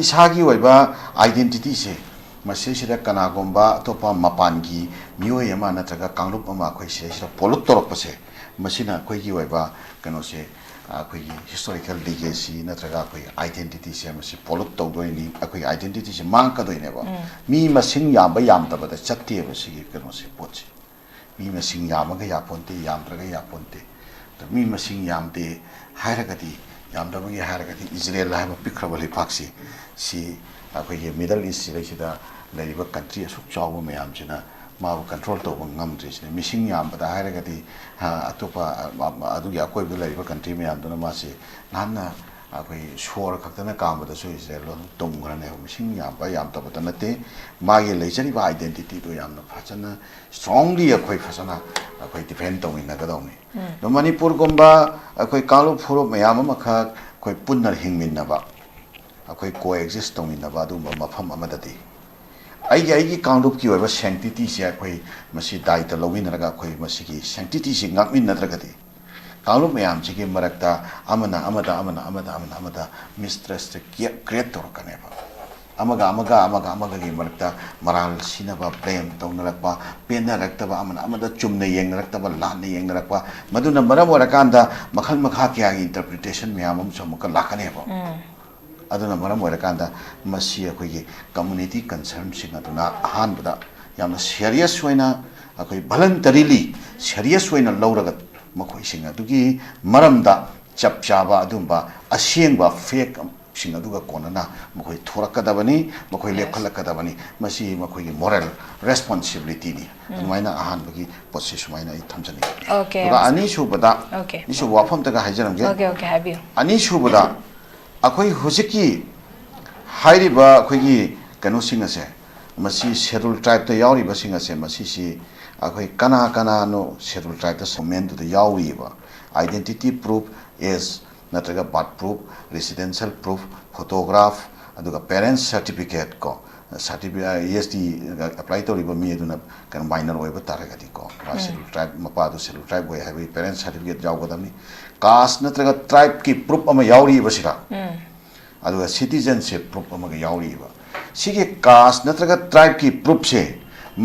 Isagi weba identity se masisida kanagomba topa mapangi mioi ama natraga kanglup ama khoi se poluk torok pase masina khoi gi weba kano se khoi historical legacy natraga khoi identity se masi poluk tawdoi ni khoi identity se mang ka doi ne ba mi masing yamba yam tabada chatte ba si kano se poche mi masing yama ga ya ponte yam traga ya ponte mi masing yam te hairagati yam da bagi hairagati Israel ha pikrabali paksi si akhoi Middle East sida laiba country asuk chawa mayam sina ma control to ngam trisne missing yam bada hairagati atopa adu ya koi laiba country mayam dona ma se nanna akhoi shor khaktana kam bada so Israel tum grane missing yam ba yam ta bada nate ma ge leijari ba identity to yam na phachana strongly akhoi phasana akhoi defend to ina gadawni no manipur gomba akhoi kalu phuro mayam ma kha khoi punnar hingmin na ba akhoi coexist tong na ba du mafam amadati ai kangrup ki oba sanctity se akhoi masi dai ta lowin raga akhoi masi ki sanctity se ngakmin na tragati kangrup mayam chi ki marakta amada mistress te create tor kane ba amaga gi marakta maral sina ba prem tong na rakba pena rakta ba amada chumna yeng rakta ba lan yeng rakba maduna maram warakanda makhal makha kya interpretation mayam am chamka lakane ba aduna maram warakanda masi akhoi community concern sing aduna ahan bada yamna serious waina akhoi voluntarily serious waina lawraga makhoi sing adugi maramda chapchaba adumba asengba fake sing aduga konana makhoi thorakadabani makhoi lekhalakadabani masi makhoi moral responsibility ni adumaina ahan bagi process waina I thamjani okay ani subada okay ni su wafam taga hajaram okay have you ani subada akhoi hujiki hairiba akhoi kanu singa se masi schedule tribe ta yauri ba singa se masi si akhoi kana no schedule tribe ta somen to the yauri ba identity proof is natraga birth proof residential proof photograph aduga parents certificate ko certificate ESD apply to riba mi aduna kan minor oiba taragati ko schedule tribe mapa do schedule tribe boy have parents certificate jawgadami caste natraga tribe ki proof ama yauri ba sira aduga citizenship proof ama yauri ba sige caste natraga tribe ki proof se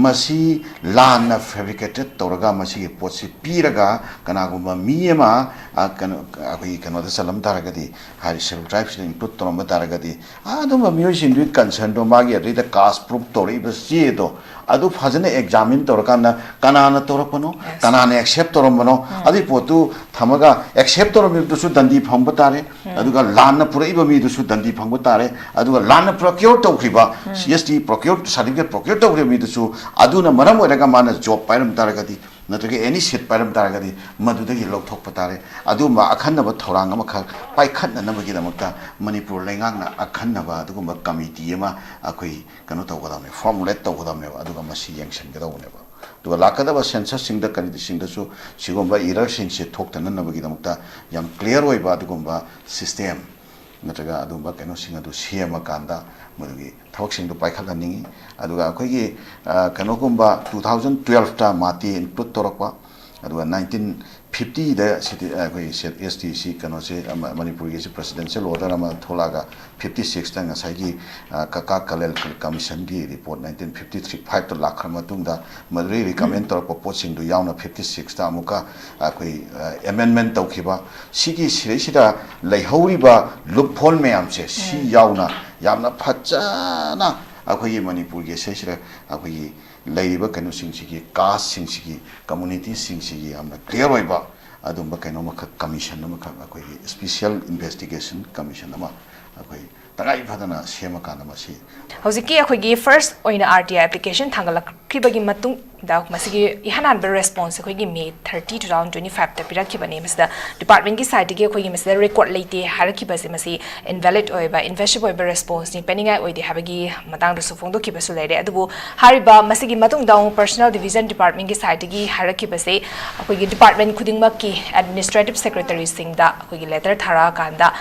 masi lana fabricated toraga masi potsi piraga kanagumba miyama akoi kanada salam taragadi hari schedule tribes include toramba taragadi aduma miosin du concern do magi rida caste proof tori basi do adu fajane examine torakana kanana torakano kanana accept torambano adi potu thamaga accept torami du su dandi phangba tare aduga lana pura iba mi du su dandi phangba tare aduga lana procure tokriba CST procure certificate procure tokri mi du su aduna maram oraga mana job pairam taragadi natrage any seat pairam taragadi madudagi lokthok patare adu ma akhanna ba thorang ama kha pai khatna na bagi damakta manipur lengang na akhanna ba adu ba committee ma akoi kanu tawgadame formulate tawgadame adu ga masi yengsan gadawne ba to lakada ba census singda kanidi singda su sigomba error sing se thoktana na bagi damakta yam clear oi ba adu gomba system natraga adu ba kanu singa du siama kanda madugi thawksing do paikhala ningi aduga akhoi kanu gomba 2012 ta mati input torakwa aduga 1950 da city akhoi STC kanu se manipur ge presidential order ama tholaga 56 ta ngasai gi kaka kalel commission gi report 1953 5 to lakh matungda madri recommend torpa posting do yauna 56 ta amuka akhoi amendment tawkhiba sigi sireisida leihoriba loophole mayam se si yauna yamna phachana akhoi manipur ge sesira akhoi leiba kanu singsi caste singsi community singsi yamna clear oiba adumba kanu makha commission makha akhoi special investigation commission ama akhoi tagai phadana sema kana masi hojiki akhoi first oina RTI application thangalak khibagi matung da masigi ihanan be response akhoi May 30 2025 ta pirak khibani masda department ki side ge akhoi masda record leite haraki base masi invalid oiba investable oiba response ni peninga oide habagi matang da sufong do khibasu leire adubu hariba masigi matung da personal division department ki side gi haraki base akhoi department khudingmak ki administrative secretary sing da akhoi letter thara kanda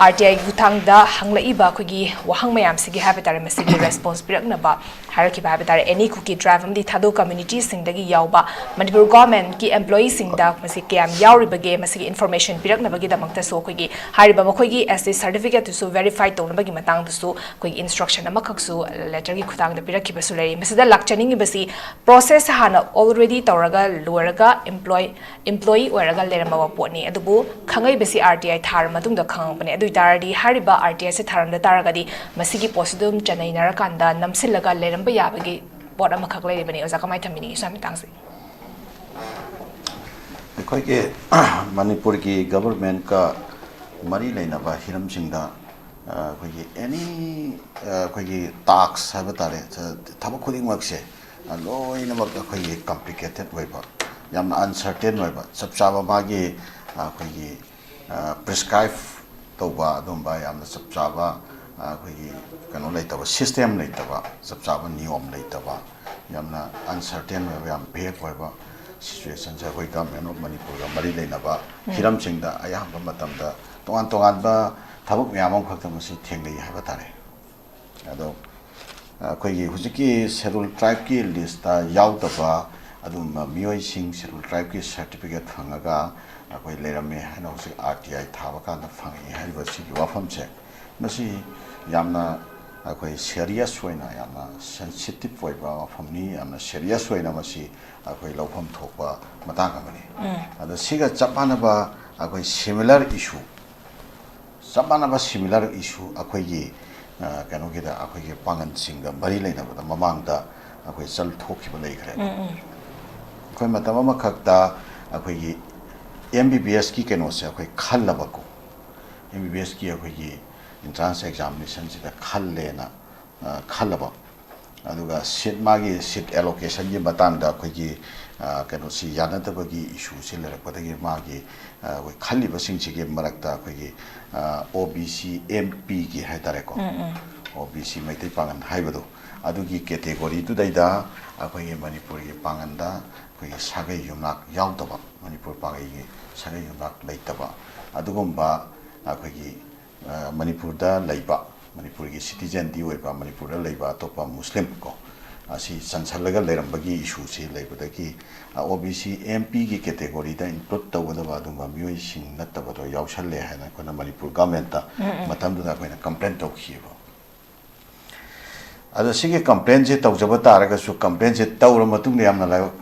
RTI guthang da hanglaiba akhoi wahang mayam sigi habitare masigi response pirak na ba haraki ba habitare any cookie drive am di thado community ꯀꯝꯃ꯭ꯌꯨꯅꯤꯇꯤꯁꯤꯡꯗꯒꯤ ꯌꯥꯎꯕ ꯃꯅꯤꯄꯨꯔ ꯒꯣꯔꯃꯦꯟꯠꯀꯤ एम्प्ꯂॉयीꯁꯤꯡꯗ ꯃꯁꯤ ꯀꯌꯥꯝ ꯌꯥꯎꯔꯤꯕꯒꯦ ꯃꯁꯤꯒꯤ information ꯄꯤꯔꯛꯅꯕꯒꯤꯗꯃꯛꯇꯁꯨ ꯑꯩꯈꯣꯏꯒꯤ ꯍꯥꯏꯔꯤꯕ ꯃꯈꯣꯏꯒꯤ SC ꯁꯔꯇꯤꯐꯤꯀꯦꯠꯇꯨꯁꯨ verify ꯇꯧꯅꯕꯒꯤ ꯃꯇꯥꯡꯗꯁꯨ ꯑꯩꯈꯣꯏꯒꯤ instruction ꯑꯃꯈꯛꯁꯨ ꯂꯦꯇꯔꯒꯤ ꯈꯨꯠꯊꯥꯡꯗ ꯄꯤꯔꯛꯈꯤꯕꯁꯨ ꯂꯩꯔꯤ ꯃꯁꯤꯗ ꯂꯥꯛꯆꯅꯤꯡꯉꯤꯕꯁꯤ ꯄ꯭ꯔꯣꯁꯦꯁ ꯍꯥꯟꯅ ꯑꯣꯜꯔꯦꯗꯤ ꯇꯧꯔꯒ ꯂꯣꯏꯔꯒ ꯏꯝꯄ꯭ꯂꯣꯌꯤ ꯑꯣꯏꯔꯒ ꯂꯩꯔꯝꯃꯕ ꯄꯣꯠꯅꯤ ꯑꯗꯨꯕꯨ ꯈꯪꯉꯛꯏꯕꯁꯤ RTI ꯊꯥꯔ ꯃꯇꯨꯡꯗ ꯈꯪꯉꯛꯄꯅꯦ ꯑꯗꯨ ꯑꯣꯏꯇꯥꯔꯗꯤ ꯍꯥꯏꯔꯤꯕ RTI ꯁꯦ ꯊꯥꯔꯝꯗ ꯇꯥꯔꯒꯗꯤ ꯃꯁꯤꯒꯤ ꯄꯣꯠꯁꯤ ꯑꯗꯨꯝ ꯆꯅꯩꯅꯔꯀꯥꯟꯗ ꯅꯝꯁꯤꯜꯂꯒ ꯂꯩꯔꯝꯕ ꯌꯥꯕꯒꯤ ꯄꯣꯠ ꯑꯃꯈꯛ ꯂꯩꯔꯤꯕꯅꯤ ꯑꯣꯖꯥ ꯀꯃꯥꯏꯅ ꯊꯝꯕꯤꯅꯤꯡꯉꯤ ꯁ꯭ꯋꯥꯏ ꯃꯇꯥꯡꯁꯦ ꯑꯩꯈꯣꯏꯒꯤ ꯃꯅꯤꯄꯨꯔꯒꯤ ꯒꯕꯔꯃꯦꯟꯠꯀ ꯃꯔꯤ ꯂꯩꯅꯕ ꯍꯤꯔꯝꯁꯤꯡꯗ ꯑꯩꯈꯣꯏꯒꯤ ꯑꯦꯅꯤ ꯑꯩꯈꯣꯏꯒꯤ ꯇꯥꯛꯁ ꯍꯥꯏꯕ ꯇꯥꯔꯦ ꯊꯕꯛ ꯈꯨꯗꯤꯡꯃꯛꯁꯦ ꯂꯣꯏꯅꯃꯛ ꯑꯩꯈꯣꯏꯒꯤ ꯀꯝꯄ꯭ꯂꯤꯀꯦꯇꯦꯠ ꯑꯣꯏꯕ ꯌꯥꯝꯅ ꯑꯟꯁꯔꯇꯦꯟ ꯑꯣꯏꯕ ꯆꯞ ꯆꯥꯕ ꯃꯥꯒꯤ ꯑꯩꯈꯣꯏꯒꯤ ꯄ꯭ꯔꯤꯁꯀ꯭ꯔꯥꯏꯞ ꯇꯧꯕ ꯑꯗꯨꯝꯕ ꯌꯥꯝꯅ ꯆꯞ ꯆꯥꯕ ꯑꯩꯈꯣꯏꯒꯤ ꯀꯩꯅꯣ ꯂꯩꯇꯕ ꯁꯤꯁꯇꯦꯝ ꯂꯩꯇꯕ ꯆꯞ ꯆꯥꯕ ꯅꯤꯌꯣꯝ ꯂꯩꯇꯕ ꯌꯥꯝꯅ ꯑꯟꯁꯔꯇꯦꯟ ꯑꯣꯏꯕ ꯌꯥꯝ ꯚꯦꯛ ꯑꯣꯏꯕ ꯁꯤꯆꯨꯋꯦꯁꯟꯁꯦ ꯑꯩꯈꯣꯏ ꯒꯚꯔꯟꯃꯦꯟꯠ ꯑꯣꯐ ꯃꯅꯤꯄꯨꯔꯒ ꯃꯔꯤ ꯂꯩꯅꯕ ꯍꯤꯔꯝꯁꯤꯡꯗ ꯑꯌꯥꯝꯕ ꯃꯇꯝꯗ ꯇꯣꯉꯥꯟ ꯇꯣꯉꯥꯟꯕ ꯊꯕꯛ ꯃꯌꯥꯝ ꯑꯃꯈꯛꯇ ꯃꯁꯤ ꯊꯦꯡꯅꯩ ꯍꯥꯏꯕ ꯇꯥꯔꯦ ꯑꯗꯣ ꯑꯩꯈꯣꯏꯒꯤ ꯍꯧꯖꯤꯛꯀꯤ ꯁꯦꯗꯨꯜ ꯇ꯭ꯔꯥꯏꯕꯀꯤ ꯂꯤꯁꯇ ꯌꯥꯎꯗꯕ ꯑꯗꯨꯒꯨꯝꯕ ꯃꯤꯑꯣꯏꯁꯤꯡ ꯁꯦꯗꯨꯜ ꯇ꯭ꯔꯥꯏꯕꯀꯤ ꯁꯔꯇꯤꯐꯤꯀꯦꯠ ꯐꯪꯉꯒ ꯑꯩꯈꯣꯏ ꯂꯩꯔꯝꯃꯦ ꯍꯥꯏꯅ ꯍꯧꯖꯤꯛ RTI ꯊꯥꯕ ꯀꯥꯟꯗ ꯐꯪꯉꯤ ꯍꯥꯏꯔꯤꯕ ꯁꯤꯒꯤ ꯋꯥꯐꯝꯁꯦ ꯃꯁꯤ ꯌꯥꯝꯅ ꯑꯩꯈꯣꯏ ꯁꯦꯔꯤꯌꯁ ꯑꯣꯏꯅ ꯌꯥꯝꯅ ꯁꯦꯟꯁꯤꯇꯤꯞ ꯑꯣꯏꯕ ꯋꯥꯐꯝꯅꯤ ꯌꯥꯝꯅ ꯁꯦꯔꯤꯌꯁ ꯑꯣꯏꯅ ꯃꯁꯤ ꯑꯩꯈꯣꯏ ꯂꯧꯐꯝ ꯊꯣꯛꯄ ꯃꯇꯥꯡ ꯑꯃꯅꯤ ꯑꯗꯣ ꯁꯤꯒ ꯆꯞ ꯃꯥꯟꯅꯕ ꯑꯩꯈꯣꯏ ꯁꯤꯃꯤꯂꯔ ꯏꯁꯨ ꯆꯞ ꯃꯥꯟꯅꯕ ꯁꯤꯃꯤꯂꯔ ꯏꯁꯨ ꯑꯩꯈꯣꯏꯒꯤ ꯀꯩꯅꯣꯒꯤꯗ ꯑꯩꯈꯣꯏꯒꯤ ꯄꯥꯡꯒꯜꯁꯤꯡꯒ ꯃꯔꯤ ꯂꯩꯅꯕꯗ ꯃꯃꯥꯡꯗ ꯑꯩꯈꯣꯏ ꯆꯜꯊꯣꯛꯈꯤꯕ ꯂꯩꯈ꯭ꯔꯦ ꯑꯩꯈꯣꯏ ꯃꯇꯝ ꯑꯃꯈꯛꯇ ꯑꯩꯈꯣꯏꯒꯤ MBBSꯀꯤ ꯀꯩꯅꯣꯁꯦ ꯑꯩꯈꯣꯏ ꯈꯜꯂꯕꯀꯣ MBBSꯀꯤ ꯑꯩꯈꯣꯏꯒꯤ entrance examinationꯁꯤꯗ ꯈꯜꯂꯦꯅ ꯈꯜꯂꯕ ꯑꯗꯨꯒ ꯁꯤꯠ ꯃꯥꯒꯤ ꯁꯤꯠ allocationꯒꯤ ꯃꯇꯥꯡꯗ ꯑꯩꯈꯣꯏꯒꯤ ꯀꯩꯅꯣꯁꯤ ꯌꯥꯅꯗꯕꯒꯤ ꯏꯁꯨꯁꯤ ꯂꯩꯔꯛꯄꯗꯒꯤ ꯃꯥꯒꯤ ꯑꯩꯈꯣꯏ ꯈꯜꯂꯤꯕꯁꯤꯡꯁꯤꯒꯤ ꯃꯔꯛꯇ ꯑꯩꯈꯣꯏꯒꯤ OBC MPꯒꯤ ꯍꯥꯏꯇꯥꯔꯦꯀꯣ OBC ꯃꯩꯇꯩ ꯄꯥꯡꯒꯟ ꯍꯥꯏꯕꯗꯣ ꯑꯗꯨꯒꯤ ꯀꯦꯇꯦꯒꯣꯔꯤꯗꯨꯗꯩꯗ ꯑꯩꯈꯣꯏꯒꯤ ꯃꯅꯤꯄꯨꯔꯒꯤ ꯄꯥꯡꯒꯟꯗ ꯑꯩꯈꯣꯏꯒꯤ ꯁꯥꯒꯩ ꯌꯨꯝꯅꯥꯛ ꯌꯥꯎꯗꯕ ꯃꯅꯤꯄꯨꯔ ꯄꯥꯡꯒꯩꯒꯤ ꯁꯥꯒꯩ ꯌꯨꯝꯅꯥꯛ ꯂꯩꯇꯕ ꯑꯗꯨꯒꯨꯝꯕ ꯑꯩꯈꯣꯏꯒꯤ ꯃꯅꯤꯄꯨꯔꯗ ꯂꯩꯕ ꯃꯅꯤꯄꯨꯔꯒꯤ ꯁꯤꯇꯤꯖꯦꯟꯗꯤ ꯑꯣꯏꯕ ꯃꯅꯤꯄꯨꯔꯗ ꯂꯩꯕ ꯑꯇꯣꯞꯄ ꯃꯨꯁꯂꯤꯝ ꯀꯣ ꯑꯁꯤ ꯆꯟꯁꯜꯂꯒ ꯂꯩꯔꯝꯕꯒꯤ ꯏꯁꯨꯁꯤ ꯂꯩꯕꯗꯒꯤ OBC MPꯒꯤ ꯀꯦꯇꯦꯒꯣꯔꯤꯗ ꯏꯟꯀ꯭ꯂꯨꯗ ꯇꯧꯒꯗꯕ ꯑꯗꯨꯒꯨꯝꯕ ꯃꯤꯑꯣꯏꯁꯤꯡ ꯅꯠꯇꯕꯗꯣ ꯌꯥꯎꯁꯜꯂꯦ ꯍꯥꯏꯅ ꯑꯩꯈꯣꯏꯅ ꯃꯅꯤꯄꯨꯔ ꯒꯚꯔꯟꯃꯦꯟꯠꯇ ꯃꯇꯝꯗꯨꯗ ꯑꯩꯈꯣꯏꯅ ꯀꯝꯄ꯭ꯂꯦꯟ ꯇꯧꯈꯤꯑꯕ ꯑꯗꯣ ꯁꯤꯒꯤ ꯀꯝꯄ꯭ꯂꯦꯟꯁꯦ ꯇꯧꯖꯕ ꯇꯥꯔꯒꯁꯨ ꯀꯝꯄ꯭ꯂꯦꯟꯁꯦ ꯇꯧꯔ ꯃꯇꯨꯡꯗ ꯌꯥꯝꯅ ꯂꯥꯏꯕꯛ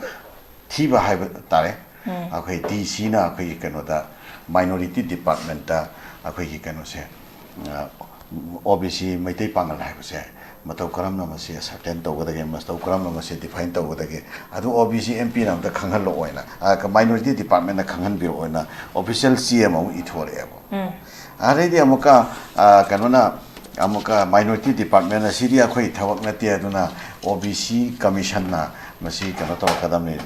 ꯊꯤꯕ ꯍꯥꯏꯕ ꯇꯥꯔꯦ ꯑꯩꯈꯣꯏ DCꯅ ꯑꯩꯈꯣꯏꯒꯤ ꯀꯩꯅꯣꯗ ꯃꯥꯏꯅꯣꯔꯤꯇꯤ ꯗꯤꯄꯥꯔꯠꯃꯦꯟꯠꯇ ꯑꯩꯈꯣꯏꯒꯤ ꯀꯩꯅꯣꯁꯦ OBC ꯃꯩꯇꯩ ꯄꯥꯡꯒꯜ ꯍꯥꯏꯕꯁꯦ ꯃꯇꯧ ꯀꯔꯝꯅ ꯃꯁꯤ ꯁꯔꯇꯦꯟ ꯇꯧꯒꯗꯒꯦ ꯃꯇꯧ ꯀꯔꯝꯅ ꯃꯁꯤ ꯗꯤꯐꯥꯏꯟ ꯇꯧꯒꯗꯒꯦ ꯑꯗꯨ OBC MPꯅ ꯑꯝꯇ ꯈꯪꯍꯜꯂꯛꯑꯣꯏꯅ ꯃꯥꯏꯅꯣꯔꯤꯇꯤ ꯗꯤꯄꯥꯔꯠꯃꯦꯟꯠꯅ ꯈꯪꯍꯟꯕꯤꯔꯛꯑꯣꯏꯅ ꯑꯣꯐꯤꯁꯤꯌꯦꯜ ꯆꯦ ꯑꯃꯃꯨꯛ ꯏꯊꯣꯔꯛꯑꯦꯕ ꯑꯗꯩꯗꯤ ꯑꯃꯨꯛꯀ ꯀꯩꯅꯣꯅ ꯑꯃꯨꯛꯀ ꯃꯥꯏꯅꯣꯔꯤꯇꯤ ꯗꯤꯄꯥꯔꯠꯃꯦꯟꯠ ꯑꯁꯤꯗꯤ ꯑꯩꯈꯣꯏ ꯊꯕꯛ ꯅꯠꯇꯦ ꯑꯗꯨꯅ OBC ꯀꯃꯤꯁꯟꯅ ꯃꯁꯤ ꯀꯩꯅꯣ ꯇꯧꯔꯛꯀꯗꯕꯅꯤ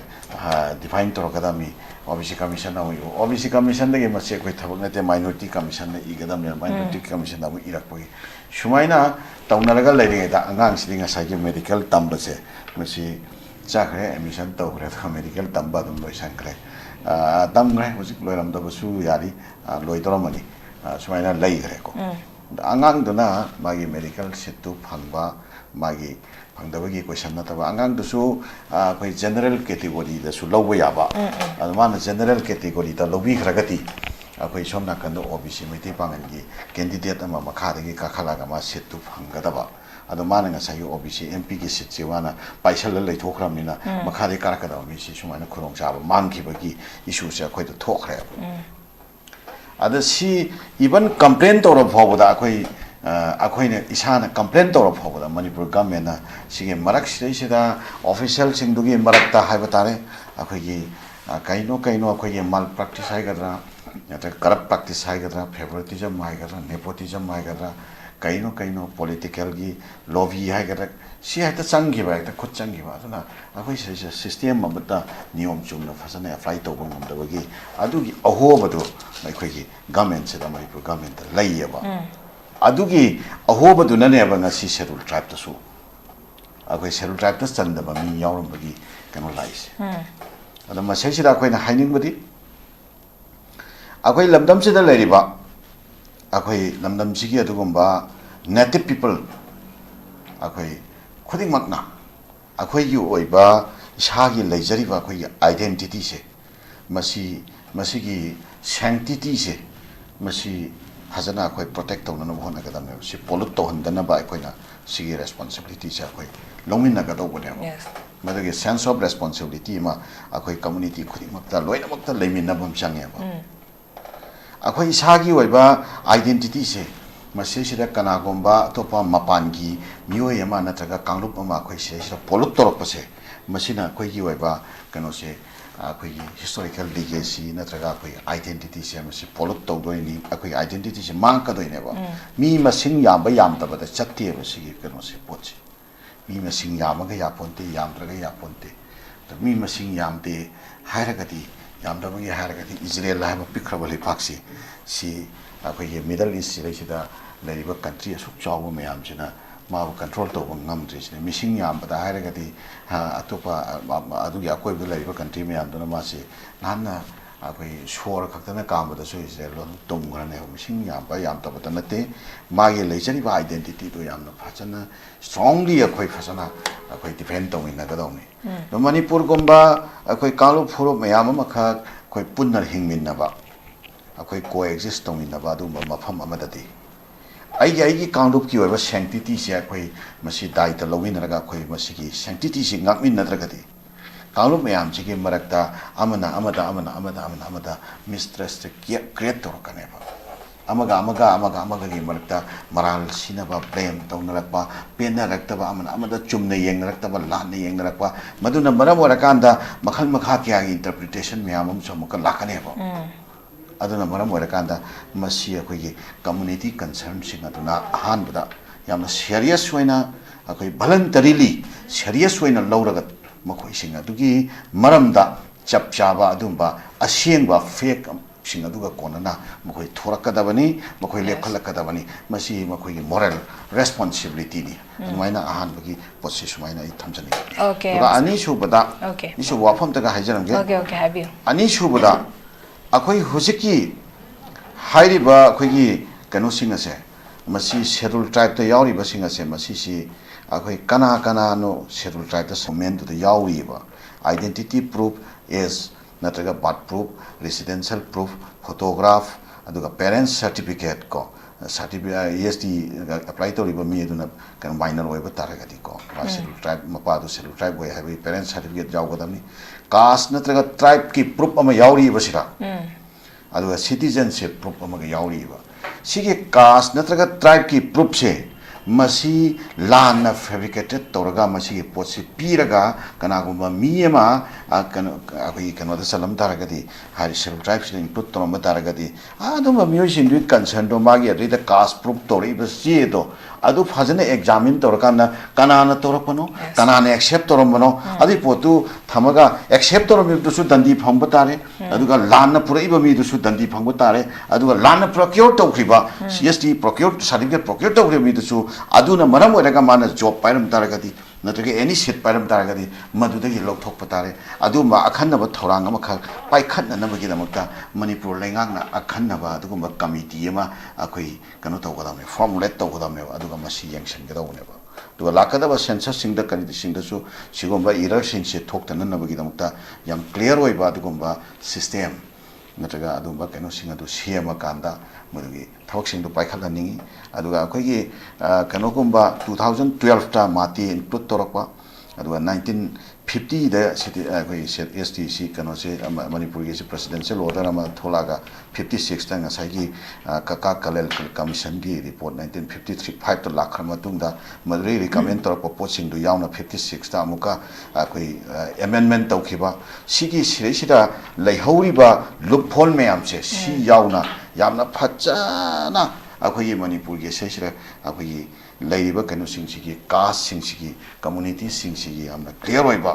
ꯗꯤꯐꯥꯏꯟ ꯇꯧꯔꯛꯀꯗꯕꯅꯤ OBC ꯀꯃꯤꯁꯟ ꯑꯃꯨꯛ OBC ꯀꯃꯤꯁꯟꯗꯒꯤ ꯃꯁꯤ ꯑꯩꯈꯣꯏ ꯊꯕꯛ ꯅꯠꯇꯦ ꯃꯥꯏꯅꯣꯔꯤꯇꯤ ꯀꯃꯤꯁꯟꯅ ꯏꯒꯗꯕꯅꯤ ꯃꯥꯏꯅꯣꯔꯤꯇꯤ ꯀꯃꯤꯁꯟꯗ ꯑꯃꯨꯛ ꯏꯔꯛꯄꯒꯤ ꯁꯨꯃꯥꯏꯅ ꯇꯧꯅꯔꯒ ꯂꯩꯔꯤꯉꯩꯗ ꯑꯉꯥꯡꯁꯤꯗꯤ ꯉꯁꯥꯏꯒꯤ ꯃꯦꯗꯤꯀꯦꯜ ꯇꯝꯕꯁꯦ ꯃꯁꯤ ꯆꯠꯈ꯭ꯔꯦ ꯑꯦꯗꯃꯤꯁꯟ ꯇꯧꯈ꯭ꯔꯦ ꯑꯗꯨꯒ ꯃꯦꯗꯤꯀꯦꯜ ꯇꯝꯕ ꯑꯗꯨꯝ ꯂꯣꯏꯁꯟꯈ꯭ꯔꯦ ꯇꯝꯈ꯭ꯔꯦ ꯍꯧꯖꯤꯛ ꯂꯣꯏꯔꯝꯗꯕꯁꯨ ꯌꯥꯔꯤ ꯂꯣꯏꯗꯧꯔꯝꯃꯅꯤ ꯁꯨꯃꯥꯏꯅ ꯂꯩꯈ꯭ꯔꯦꯀꯣ ꯑꯉꯥꯡꯗꯨꯅ ꯃꯥꯒꯤ ꯃꯦꯗꯤꯀꯦꯜ ꯁꯤꯠꯇꯨ ꯐꯪꯕ ꯃꯥꯒꯤ ꯐꯪꯗꯕꯒꯤ ꯀꯣꯏꯁꯟ ꯅꯠꯇꯕ ꯑꯉꯥꯡꯗꯨꯁꯨ ꯑꯩꯈꯣꯏ ꯖꯦꯅꯔꯦꯜ ꯀꯦꯇꯦꯒꯣꯔꯤꯗꯁꯨ ꯂꯧꯕ ꯌꯥꯕ ꯑꯗꯨ ꯃꯥꯅ ꯖꯦꯅꯔꯦꯜ ꯀꯦꯇꯦꯒꯣꯔꯤꯗ ꯂꯧꯕꯤꯈ꯭ꯔꯒꯗꯤ ꯑꯩꯈꯣꯏ ꯁꯣꯝ ꯅꯥꯀꯟꯗ OBC ꯃꯩꯇꯩ ꯄꯥꯡꯒꯜꯒꯤ ꯀꯦꯟꯗꯤꯗꯦꯠ ꯑꯃ ꯃꯈꯥꯗꯒꯤ ꯀꯥꯈꯠꯂꯒ ꯃꯥ ꯁꯤꯠꯇꯨ फंगदबा अदो माने ngसाई ओबीसी एमपी की सीट से वाना पाइसल लैथोखरामनिना मखादे कारकदा मिसी सुमाना खुरोंग चाबा मांगखिबगी इशू से अखोय थोखरे अदो सी इवन कंप्लेन तोर फावदा अखोय अखोयने इसाना कंप्लेन तोर फावदा मणिपुर गवर्नमेंट सिगे मरक सिदा ऑफिशियल सिंगदुगी मरकता हाइबा तारे अखोयगी कइनो कइनो अखोयगी माल प्रैक्टिस हाइगद्रा नत्र करप्ट प्रैक्टिस हाइगद्रा फेवरेटिज्म हाइगद्रा नेपोटिज्म हाइगद्रा कइनो कइनो पॉलिटिकल की लॉबी हाइगद्रा सी हेक्ट चंगिबा हेक्ट खुद चंगिबा अदुना अखोय सिस्टम अमता नियम चुमना फसना अप्लाई तौबा ngमदबगी अदुगी अहोबदो अखोयगी गवर्नमेंट से मणिपुर गवर्नमेंट लैयबा अदुगी अहोबदुननेबा ngasi शेड्यूल ट्राइब तसु अखोय शेड्यूल ट्राइब त चंदबा मी यावरबगी कनो लाइस अदा मसेसिदा अखोयना हाइनिंगबदी अखोय लमदमसिदा लैरिबा अखोय लमदमसिगी अदुगुंबा नेटिव पीपल अखोय खुदिंगमकना अखोयगी ओइबा ꯏꯁꯥꯒꯤ ꯂꯩꯖꯔꯤꯕ ꯑꯩꯈꯣꯏꯒꯤ ꯑꯥꯏꯗꯦꯟꯇꯤꯇꯤꯁꯦ ꯃꯁꯤꯒꯤ ꯁꯦꯡꯇꯤꯇꯤꯁꯦ ꯃꯁꯤ ꯐꯖꯅ ꯑꯩꯈꯣꯏ ꯄ꯭ꯔꯣꯇꯦꯛ ꯇꯧꯅꯅꯕ ꯍꯣꯠꯅꯒꯗꯕꯅꯦꯕ ꯁꯤ ꯄꯣꯂꯨꯠ ꯇꯧꯍꯟꯗꯅꯕ ꯑꯩꯈꯣꯏꯅ ꯁꯤꯒꯤ ꯔꯦꯁꯄꯣꯟꯁꯤꯕꯤꯂꯤꯇꯤꯁꯦ ꯑꯩꯈꯣꯏ ꯂꯧꯃꯤꯟꯅꯒꯗꯧꯕꯅꯦꯕ ꯃꯗꯨꯒꯤ ꯁꯦꯟꯁ ꯑꯣꯐ ꯔꯦꯁꯄꯣꯟꯁꯤꯕꯤꯂꯤꯇꯤ ꯑꯃ ꯑꯩꯈꯣꯏ ꯀꯝꯃꯨꯅꯤꯇꯤ ꯈꯨꯗꯤꯡꯃꯛꯇ ꯂꯣꯏꯅꯃꯛꯇ ꯂꯩꯃꯤꯟꯅꯕ ꯑꯃ ꯆꯪꯉꯦꯕ ꯑꯩꯈꯣꯏ ꯏꯁꯥꯒꯤ ꯑꯣꯏꯕ ꯑꯥꯏꯗꯦꯟꯇꯤꯇꯤꯁꯦ ꯃꯁꯤꯁꯤꯗ ꯀꯅꯥꯒꯨꯝꯕ ꯑꯇꯣꯞꯄ ꯃꯄꯥꯟꯒꯤ ꯃꯤꯑꯣꯏ ꯑꯃ ꯅꯠꯇ꯭ꯔꯒ ꯀꯥꯡꯂꯨꯞ ꯑꯃ ꯑꯩꯈꯣꯏ ꯁꯤꯗꯩꯁꯤꯗ ꯄꯣꯂꯨꯠ ꯇꯧꯔꯛꯄꯁꯦ ꯃꯁꯤꯅ ꯑꯩꯈꯣꯏꯒꯤ ꯑꯣꯏꯕ ꯀꯩꯅꯣꯁꯦ ꯑꯩꯈꯣꯏꯒꯤ ꯍꯤꯁꯇꯣꯔꯤꯀꯦꯜ ꯂꯤꯒꯦꯁꯤ ꯅꯠꯇ꯭ꯔꯒ ꯑꯩꯈꯣꯏꯒꯤ ꯑꯥꯏꯗꯦꯟꯇꯤꯇꯤꯁꯦ ꯃꯁꯤ ꯄꯣꯂꯨꯠ ꯇꯧꯗꯣꯏꯅꯤ ꯑꯩꯈꯣꯏꯒꯤ ꯑꯥꯏꯗꯦꯟꯇꯤꯇꯤꯁꯦ ꯃꯥꯡꯀꯗꯣꯏꯅꯦꯕ ꯃꯤ ꯃꯁꯤꯡ ꯌꯥꯝꯕ ꯌꯥꯝꯗꯕꯗ ꯆꯠꯇꯦꯕ ꯁꯤꯒꯤ ꯀꯩꯅꯣꯁꯦ ꯄꯣꯠꯁꯦ ꯃꯤ ꯃꯁꯤꯡ ꯌꯥꯝꯃꯒ ꯌꯥꯄꯣꯟꯇꯦ ꯌꯥꯝꯗ꯭ꯔꯒ ꯌꯥꯄꯣꯟꯇꯦ ꯃꯤ ꯃꯁꯤꯡ ꯌꯥꯝꯗꯦ ꯍꯥꯏꯔꯒꯗꯤ ꯌꯥꯝꯗꯕꯒꯤ ꯍꯥꯏꯔꯒꯗꯤ ꯏꯖꯔꯦꯜ ꯍꯥꯏꯕ ꯄꯤꯛꯈ꯭ꯔꯕ ꯂꯩꯄꯥꯛꯁꯤ ꯁꯤ ꯑꯩꯈꯣꯏꯒꯤ ꯃꯤꯗꯜ ꯏꯁ ꯁꯤꯗꯩꯁꯤꯗ ꯂꯩꯔꯤꯕ ꯀꯟꯇ꯭ꯔꯤ ꯑꯁꯨꯛ ꯆꯥꯎꯕ ꯃꯌꯥꯝꯁꯤꯅ ꯃꯥꯕꯨ ꯀꯟꯇ꯭ꯔꯣꯜ ꯇꯧꯕ ꯉꯝꯗ꯭ꯔꯤꯁꯤꯅꯤ ꯃꯤꯁꯤꯡ ꯌꯥꯝꯕꯗ ꯍꯥꯏꯔꯒꯗꯤ ꯑꯇꯣꯞꯄ ꯑꯗꯨꯒꯤ ꯑꯀꯣꯏꯕꯗ ꯂꯩꯔꯤꯕ ꯀꯟꯇ꯭ꯔꯤ ꯃꯌꯥꯝꯗꯨꯅ ꯃꯥꯁꯤ ꯅꯍꯥꯟꯅ ꯑꯩꯈꯣꯏ ꯁꯣꯔ ꯈꯛꯇꯅ ꯀꯥꯝꯕꯗꯁꯨ ꯏꯖꯔꯦꯜ ꯂꯣꯟ ꯇꯨꯝꯈ꯭ꯔꯅꯦꯕ ꯃꯤꯁꯤꯡ ꯌꯥꯝꯕ ꯌꯥꯝꯗꯕꯗ ꯅꯠꯇꯦ ꯃꯥꯒꯤ ꯂꯩꯖꯔꯤꯕ ꯑꯥꯏꯗꯦꯟꯇꯤꯇꯤꯗꯣ ꯌꯥꯝꯅ ꯐꯖꯅ ꯁꯇ꯭ꯔꯣꯡꯂꯤ ꯑꯩꯈꯣꯏ ꯐꯖꯅ ꯑꯩꯈꯣꯏ ꯗꯤꯐꯦꯟ ꯇꯧꯃꯤꯟꯅꯒꯗꯧꯅꯤ ꯃꯅꯤꯄꯨꯔꯒꯨꯝꯕ ꯑꯩꯈꯣꯏ ꯀꯥꯡꯂꯨꯞ ꯐꯨꯔꯨꯞ ꯃꯌꯥꯝ ꯑꯃꯈꯛ ꯑꯩꯈꯣꯏ ꯄꯨꯟꯅ ꯍꯤꯡꯃꯤꯟꯅꯕ ꯑꯩꯈꯣꯏ ꯀꯣ ꯑꯦꯛꯖꯤꯁ ꯇꯧꯃꯤꯟꯅꯕ ꯑꯗꯨꯒꯨꯝꯕ ꯃꯐꯝ ꯑꯃꯗꯗꯤ ꯑꯩꯒꯤ ꯀꯥꯡꯂꯨꯞꯀꯤ ꯑꯣꯏꯕ ꯁꯦꯡꯇꯤꯇꯤꯁꯦ ꯑꯩꯈꯣꯏ ꯃꯁꯤ ꯗꯥꯏꯇ ꯂꯧꯃꯤꯟꯅꯔꯒ ꯑꯩꯈꯣꯏ ꯃꯁꯤꯒꯤ ꯁꯦꯡꯇꯤꯇꯤꯁꯤ ꯉꯥꯛꯃꯤꯟꯅꯗ꯭ꯔꯒꯗꯤ ꯀꯥꯡꯂꯨꯞ ꯃꯌꯥꯝꯁꯤꯒꯤ ꯃꯔꯛꯇ ꯑꯃꯗ ꯃꯤꯁꯇ꯭ꯔꯦꯁꯁꯦ ꯀ꯭ꯔꯤꯌꯦꯠ ꯇꯧꯔꯛꯀꯅꯦꯕ ꯑꯃꯒꯒꯤ ꯃꯔꯛꯇ ꯃꯔꯥꯜ ꯁꯤꯅꯕ ꯕ꯭ꯂꯦꯝ ꯇꯧꯅꯔꯛꯄ ꯄꯦꯟꯅꯔꯛꯇꯕ ꯑꯃꯗ ꯆꯨꯝꯅ ꯌꯦꯡꯅꯔꯛꯇꯕ ꯂꯥꯟꯅ ꯌꯦꯡꯅꯔꯛꯄ ꯃꯗꯨꯅ ꯃꯔꯝ ꯑꯣꯏꯔꯀꯥꯟꯗ ꯃꯈꯜ ꯃꯈꯥ ꯀꯌꯥꯒꯤ ꯏꯟꯇꯔꯄ꯭ꯔꯤꯇꯦꯁꯟ ꯃꯌꯥꯝ ꯑꯃꯁꯨ ꯑꯃꯨꯛꯀ ꯂꯥꯛꯀꯅꯦꯕ ꯑꯗꯨꯅ ꯃꯔꯝ ꯑꯣꯏꯔꯀꯥꯟꯗ ꯃꯁꯤ ꯑꯩꯈꯣꯏꯒꯤ ꯀꯝꯃꯨꯅꯤꯇꯤ ꯀꯟꯁꯔꯟꯁꯤꯡ ꯑꯗꯨꯅ ꯑꯍꯥꯟꯕꯗ ꯌꯥꯝꯅ ꯁꯦꯔꯤꯌꯁ ꯑꯣꯏꯅ ꯑꯩꯈꯣꯏ ꯚꯂꯟꯇꯔꯤꯂꯤ ꯁꯦꯔꯤꯌꯁ ꯑꯣꯏꯅ ꯂꯧꯔꯒ ꯃꯈꯣꯏꯁꯤꯡ ꯑꯗꯨꯒꯤ ꯃꯔꯝꯗ ꯆꯞ ꯆꯥꯕ ꯑꯗꯨꯝꯕ ꯑꯁꯦꯡꯕ ꯐꯦꯛꯁꯤꯡ ꯑꯗꯨꯒ ꯀꯣꯟꯅꯅ ꯃꯈꯣꯏ ꯊꯣꯔꯛꯀꯗꯕꯅꯤ ꯃꯈꯣꯏ ꯂꯦꯞꯈꯠꯂꯛꯀꯗꯕꯅꯤ ꯃꯁꯤ ꯃꯈꯣꯏꯒꯤ ꯃꯣꯔꯦꯜ ꯔꯦꯁꯄꯣꯟꯁꯤꯕꯤꯂꯤꯇꯤꯅꯤ ꯑꯗꯨꯃꯥꯏꯅ ꯑꯍꯥꯟꯕꯒꯤ ꯄꯣꯠꯁꯤ ꯁꯨꯃꯥꯏꯅ ꯑꯩ ꯊꯝꯖꯅꯤꯡꯉꯤ ꯑꯗꯨꯒ ꯑꯅꯤꯁꯨꯕꯗ ꯋꯥꯐꯝꯇꯒ ꯍꯥꯏꯖꯔꯝꯒꯦ ꯑꯅꯤꯁꯨꯕꯗ ꯑꯩꯈꯣꯏ ꯍꯧꯖꯤꯛꯀꯤ ꯍꯥꯏꯔꯤꯕ ꯑꯩꯈꯣꯏꯒꯤ ꯀꯩꯅꯣꯁꯤꯡ ꯑꯁꯦ ꯃꯁꯤ ꯁꯦꯗꯨꯜ ꯇ꯭ꯔꯥꯏꯕꯇ ꯌꯥꯎꯔꯤꯕꯁꯤꯡ ꯑꯁꯦ ꯃꯁꯤꯁꯤ ꯑꯩꯈꯣꯏ ꯀꯅꯥꯅꯣ ꯁꯦꯗꯨꯜ ꯇ꯭ꯔꯥꯏꯕꯇ ꯁꯦꯒꯃꯦꯟꯗꯨꯗ ꯌꯥꯎꯔꯤꯕ ꯑꯥꯏꯗꯦꯟꯇꯤꯇꯤ ꯄ꯭ꯔꯨꯐ ꯑꯦꯖ ꯅꯠꯇ꯭ꯔꯒ birth proof residential proof photograph ꯑꯗꯨꯒ ꯄꯦꯔꯦꯟꯁ ꯁꯔꯇꯤꯐꯤꯀꯦꯠ ꯀꯣ EST ꯑꯦꯄ꯭ꯂꯥꯏ ꯇꯧꯔꯤꯕ ꯃꯤ ꯑꯗꯨꯅ ꯀꯩꯅꯣ ꯃꯥꯏꯅꯔ ꯑꯣꯏꯕ ꯇꯥꯔꯒꯗꯤꯀꯣ ꯁꯦꯗꯨꯜ ꯇ꯭ꯔꯥꯏꯕ ꯃꯄꯥꯗꯨ ꯁꯦꯗꯨꯜ ꯇ꯭ꯔꯥꯏꯕ ꯑꯣꯏ ꯍꯥꯏꯕꯒꯤ ꯄꯦꯔꯦꯟꯁ ꯁꯔꯇꯤꯐꯤꯀꯦꯠ ꯌꯥꯎꯒꯗꯕꯅꯤ ꯀꯥꯁ ꯅꯠꯇ꯭ꯔꯒ ꯇ꯭ꯔꯥꯏꯕꯀꯤ ꯄ꯭ꯔꯨꯐ ꯑꯃ ꯌꯥꯎꯔꯤꯕꯁꯤꯗ ꯑꯗꯨꯒ ꯁꯤꯇꯤꯖꯟꯁꯤꯞ ꯄ꯭ꯔꯨꯐ ꯑꯃꯒ ꯌꯥꯎꯔꯤꯕ ꯁꯤꯒꯤ ꯀꯥꯁ ꯅꯠꯇ꯭ꯔꯒ ꯇ꯭ꯔꯥꯏꯕꯀꯤ ꯄ꯭ꯔꯨꯐꯁꯦ ꯃꯁꯤ ꯂꯥꯟꯅ ꯐꯦꯕ꯭ꯔꯤꯀꯦꯇꯦꯠ ꯇꯧꯔꯒ ꯃꯁꯤꯒꯤ ꯄꯣꯠꯁꯤ ꯄꯤꯔꯒ ꯀꯅꯥꯒꯨꯝꯕ ꯃꯤ ꯑꯃ ꯑꯩꯈꯣꯏꯒꯤ ꯀꯩꯅꯣꯗ ꯆꯠꯂꯝ ꯇꯥꯔꯒꯗꯤ ꯍꯥꯏꯗꯤ ꯁꯦꯗꯨꯜ ꯇ꯭ꯔꯥꯏꯕꯁꯤꯗ ꯏꯟꯀ꯭ꯂꯨꯗ ꯇꯧꯔꯝꯕ ꯇꯥꯔꯒꯗꯤ ꯑꯗꯨꯝꯕ ꯃꯤꯑꯣꯏꯁꯤꯡꯗꯨꯒꯤ ꯀꯟꯁꯔꯟꯗꯣ ꯃꯥꯒꯤ ꯑꯗꯨꯏꯗ ꯀꯥꯁ ꯄ꯭ꯔꯨꯐ ꯇꯧꯔꯛꯏꯕ ꯆꯦꯗꯣ ꯑꯗꯨ ꯐꯖꯅ ꯑꯦꯛꯖꯥꯃꯤꯟ ꯇꯧꯔꯀꯥꯟꯗ ꯀꯅꯥꯅ ꯇꯧꯔꯛꯄꯅꯣ ꯀꯅꯥꯅ ꯑꯦꯛꯁꯦꯞ ꯇꯧꯔꯝꯕꯅꯣ ꯑꯗꯨꯒꯤ ꯄꯣꯠꯇꯨ ꯊꯝꯃꯒ ꯑꯦꯛꯁꯦꯞ ꯇꯧꯔꯝꯃꯤꯕꯗꯨꯁꯨ ꯗꯟꯗꯤ ꯐꯪꯕ ꯇꯥꯔꯦ ꯑꯗꯨꯒ ꯂꯥꯟꯅ ꯄꯨꯔꯛꯏꯕ ꯃꯤꯗꯨꯁꯨ ꯗꯟꯗꯤ ꯐꯪꯕ ꯇꯥꯔꯦ ꯑꯗꯨꯒ ꯂꯥꯟꯅ ꯄ꯭ꯔꯣꯀ꯭ꯌꯣꯔ ꯇꯧꯈ꯭ꯔꯤꯕ CST ꯄ꯭ꯔꯣꯀ꯭ꯌꯣꯔ ꯁꯥꯔꯇꯤꯐꯤꯀꯦꯠ ꯄ꯭ꯔꯣꯀ꯭ꯌꯣꯔ ꯇꯧꯈ꯭ꯔꯤꯕ ꯃꯤꯗꯨꯁꯨ ꯑꯗꯨꯅ ꯃꯔꯝ ꯑꯣꯏꯔꯒ ꯃꯥꯅ ꯖꯣꯕ ꯄꯥꯏꯔꯝ ꯇꯥꯔꯒꯗꯤ ꯅꯠꯇ꯭ꯔꯒ ꯑꯦꯅꯤ ꯁꯤꯠ ꯄꯥꯏꯔꯝ ꯇꯥꯔꯒꯗꯤ ꯃꯗꯨꯗꯒꯤ ꯂꯧꯊꯣꯛꯄ ꯇꯥꯔꯦ ꯑꯗꯨꯒꯨꯝꯕ ꯑꯈꯟꯅꯕ ꯊꯧꯔꯥꯡ ꯑꯃꯈꯛ ꯄꯥꯏꯈꯠꯅꯅꯕꯒꯤꯗꯃꯛꯇ ꯃꯅꯤꯄꯨꯔ ꯂꯩꯉꯥꯛꯅ ꯑꯈꯟꯅꯕ ꯑꯗꯨꯒꯨꯝꯕ ꯀꯃꯤꯇꯤ ꯑꯃ ꯑꯩꯈꯣꯏ ꯀꯩꯅꯣ ꯇꯧꯒꯗꯕꯅꯦ ꯐꯣꯔꯃꯨꯂꯦꯠ ꯇꯧꯒꯗꯕꯅꯦꯕ ꯑꯗꯨꯒ ꯃꯁꯤ ꯌꯦꯡꯁꯤꯟꯒꯗꯧꯕꯅꯦꯕ ꯑꯗꯨꯒ ꯂꯥꯛꯀꯗꯕ ꯁꯦꯟꯁꯁꯁꯤꯡꯗ ꯀꯔꯤꯁꯤꯡꯗꯁꯨ ꯁꯤꯒꯨꯝꯕ ꯏꯔꯔꯁꯤꯡꯁꯦ ꯊꯣꯛꯇꯅꯅꯕꯒꯤꯗꯃꯛꯇ ꯌꯥꯝ ꯀ꯭ꯂꯤꯌꯔ ꯑꯣꯏꯕ ꯑꯗꯨꯒꯨꯝꯕ ꯁꯤꯁꯇꯦꯝ ꯅꯠꯇ꯭ꯔꯒ ꯑꯗꯨꯝꯕ ꯀꯩꯅꯣꯁꯤꯡ ꯑꯗꯨ ꯁꯦꯝꯃꯀꯥꯟꯗ ꯃꯗꯨꯒꯤ ꯊꯕꯛꯁꯤꯡꯗꯨ ꯄꯥꯏꯈꯠꯍꯟꯅꯤꯡꯉꯤ ꯑꯗꯨꯒ ꯑꯩꯈꯣꯏꯒꯤ ꯀꯩꯅꯣꯒꯨꯝꯕ 2012ꯇ ꯃꯥꯇꯤ ꯏꯟꯀ꯭ꯂꯨꯗ ꯇꯧꯔꯛꯄ ꯑꯗꯨꯒ 1950ꯗ ꯁꯤꯗꯤ ꯑꯩꯈꯣꯏ ST ꯀꯩꯅꯣꯁꯦ ꯃꯅꯤꯄꯨꯔꯒꯤꯁꯤ ꯄ꯭ꯔꯦꯁꯤꯗꯦꯟꯁꯤꯌꯦꯜ ꯑꯣꯔꯗꯔ ꯑꯃ ꯊꯣꯛꯂꯛꯑꯒ 56ꯇ ꯉꯁꯥꯏꯒꯤ ꯀꯀꯥ ꯀꯂꯦꯜ ꯀꯃꯤꯁꯟꯒꯤ ꯔꯤꯄꯣꯔꯠ 1953-5ꯇ ꯂꯥꯛꯈ꯭ꯔ ꯃꯇꯨꯡꯗ ꯃꯗꯨꯗꯒꯤ ꯔꯤꯀꯃꯦꯟ ꯇꯧꯔꯛꯄ ꯄꯣꯠꯁꯤꯡꯗꯨ ꯌꯥꯎꯅ 56ꯇ ꯑꯃꯨꯛꯀ ꯑꯩꯈꯣꯏ ꯑꯦꯃꯦꯟꯃꯦꯟ ꯇꯧꯈꯤꯕ ꯁꯤꯗꯩꯁꯤꯗ ꯂꯩꯍꯧꯔꯤꯕ ꯂꯨꯞꯍꯣꯜ ꯃꯌꯥꯝꯁꯦ ꯁꯤ ꯌꯥꯎꯅ ꯌꯥꯝꯅ ꯐꯖꯅ ꯑꯩꯈꯣꯏꯒꯤ ꯃꯅꯤꯄꯨꯔꯒꯤ ꯁꯤꯁꯤꯗ ꯑꯩꯈꯣꯏꯒꯤ ꯂꯩꯔꯤꯕ ꯀꯩꯅꯣꯁꯤꯡꯁꯤꯒꯤ ꯀꯥꯁꯁꯤꯡꯁꯤꯒꯤ ꯀꯝꯃꯨꯅꯤꯇꯤꯁꯤꯡꯁꯤꯒꯤ ꯌꯥꯝꯅ ꯀ꯭ꯂꯤꯌꯔ ꯑꯣꯏꯕ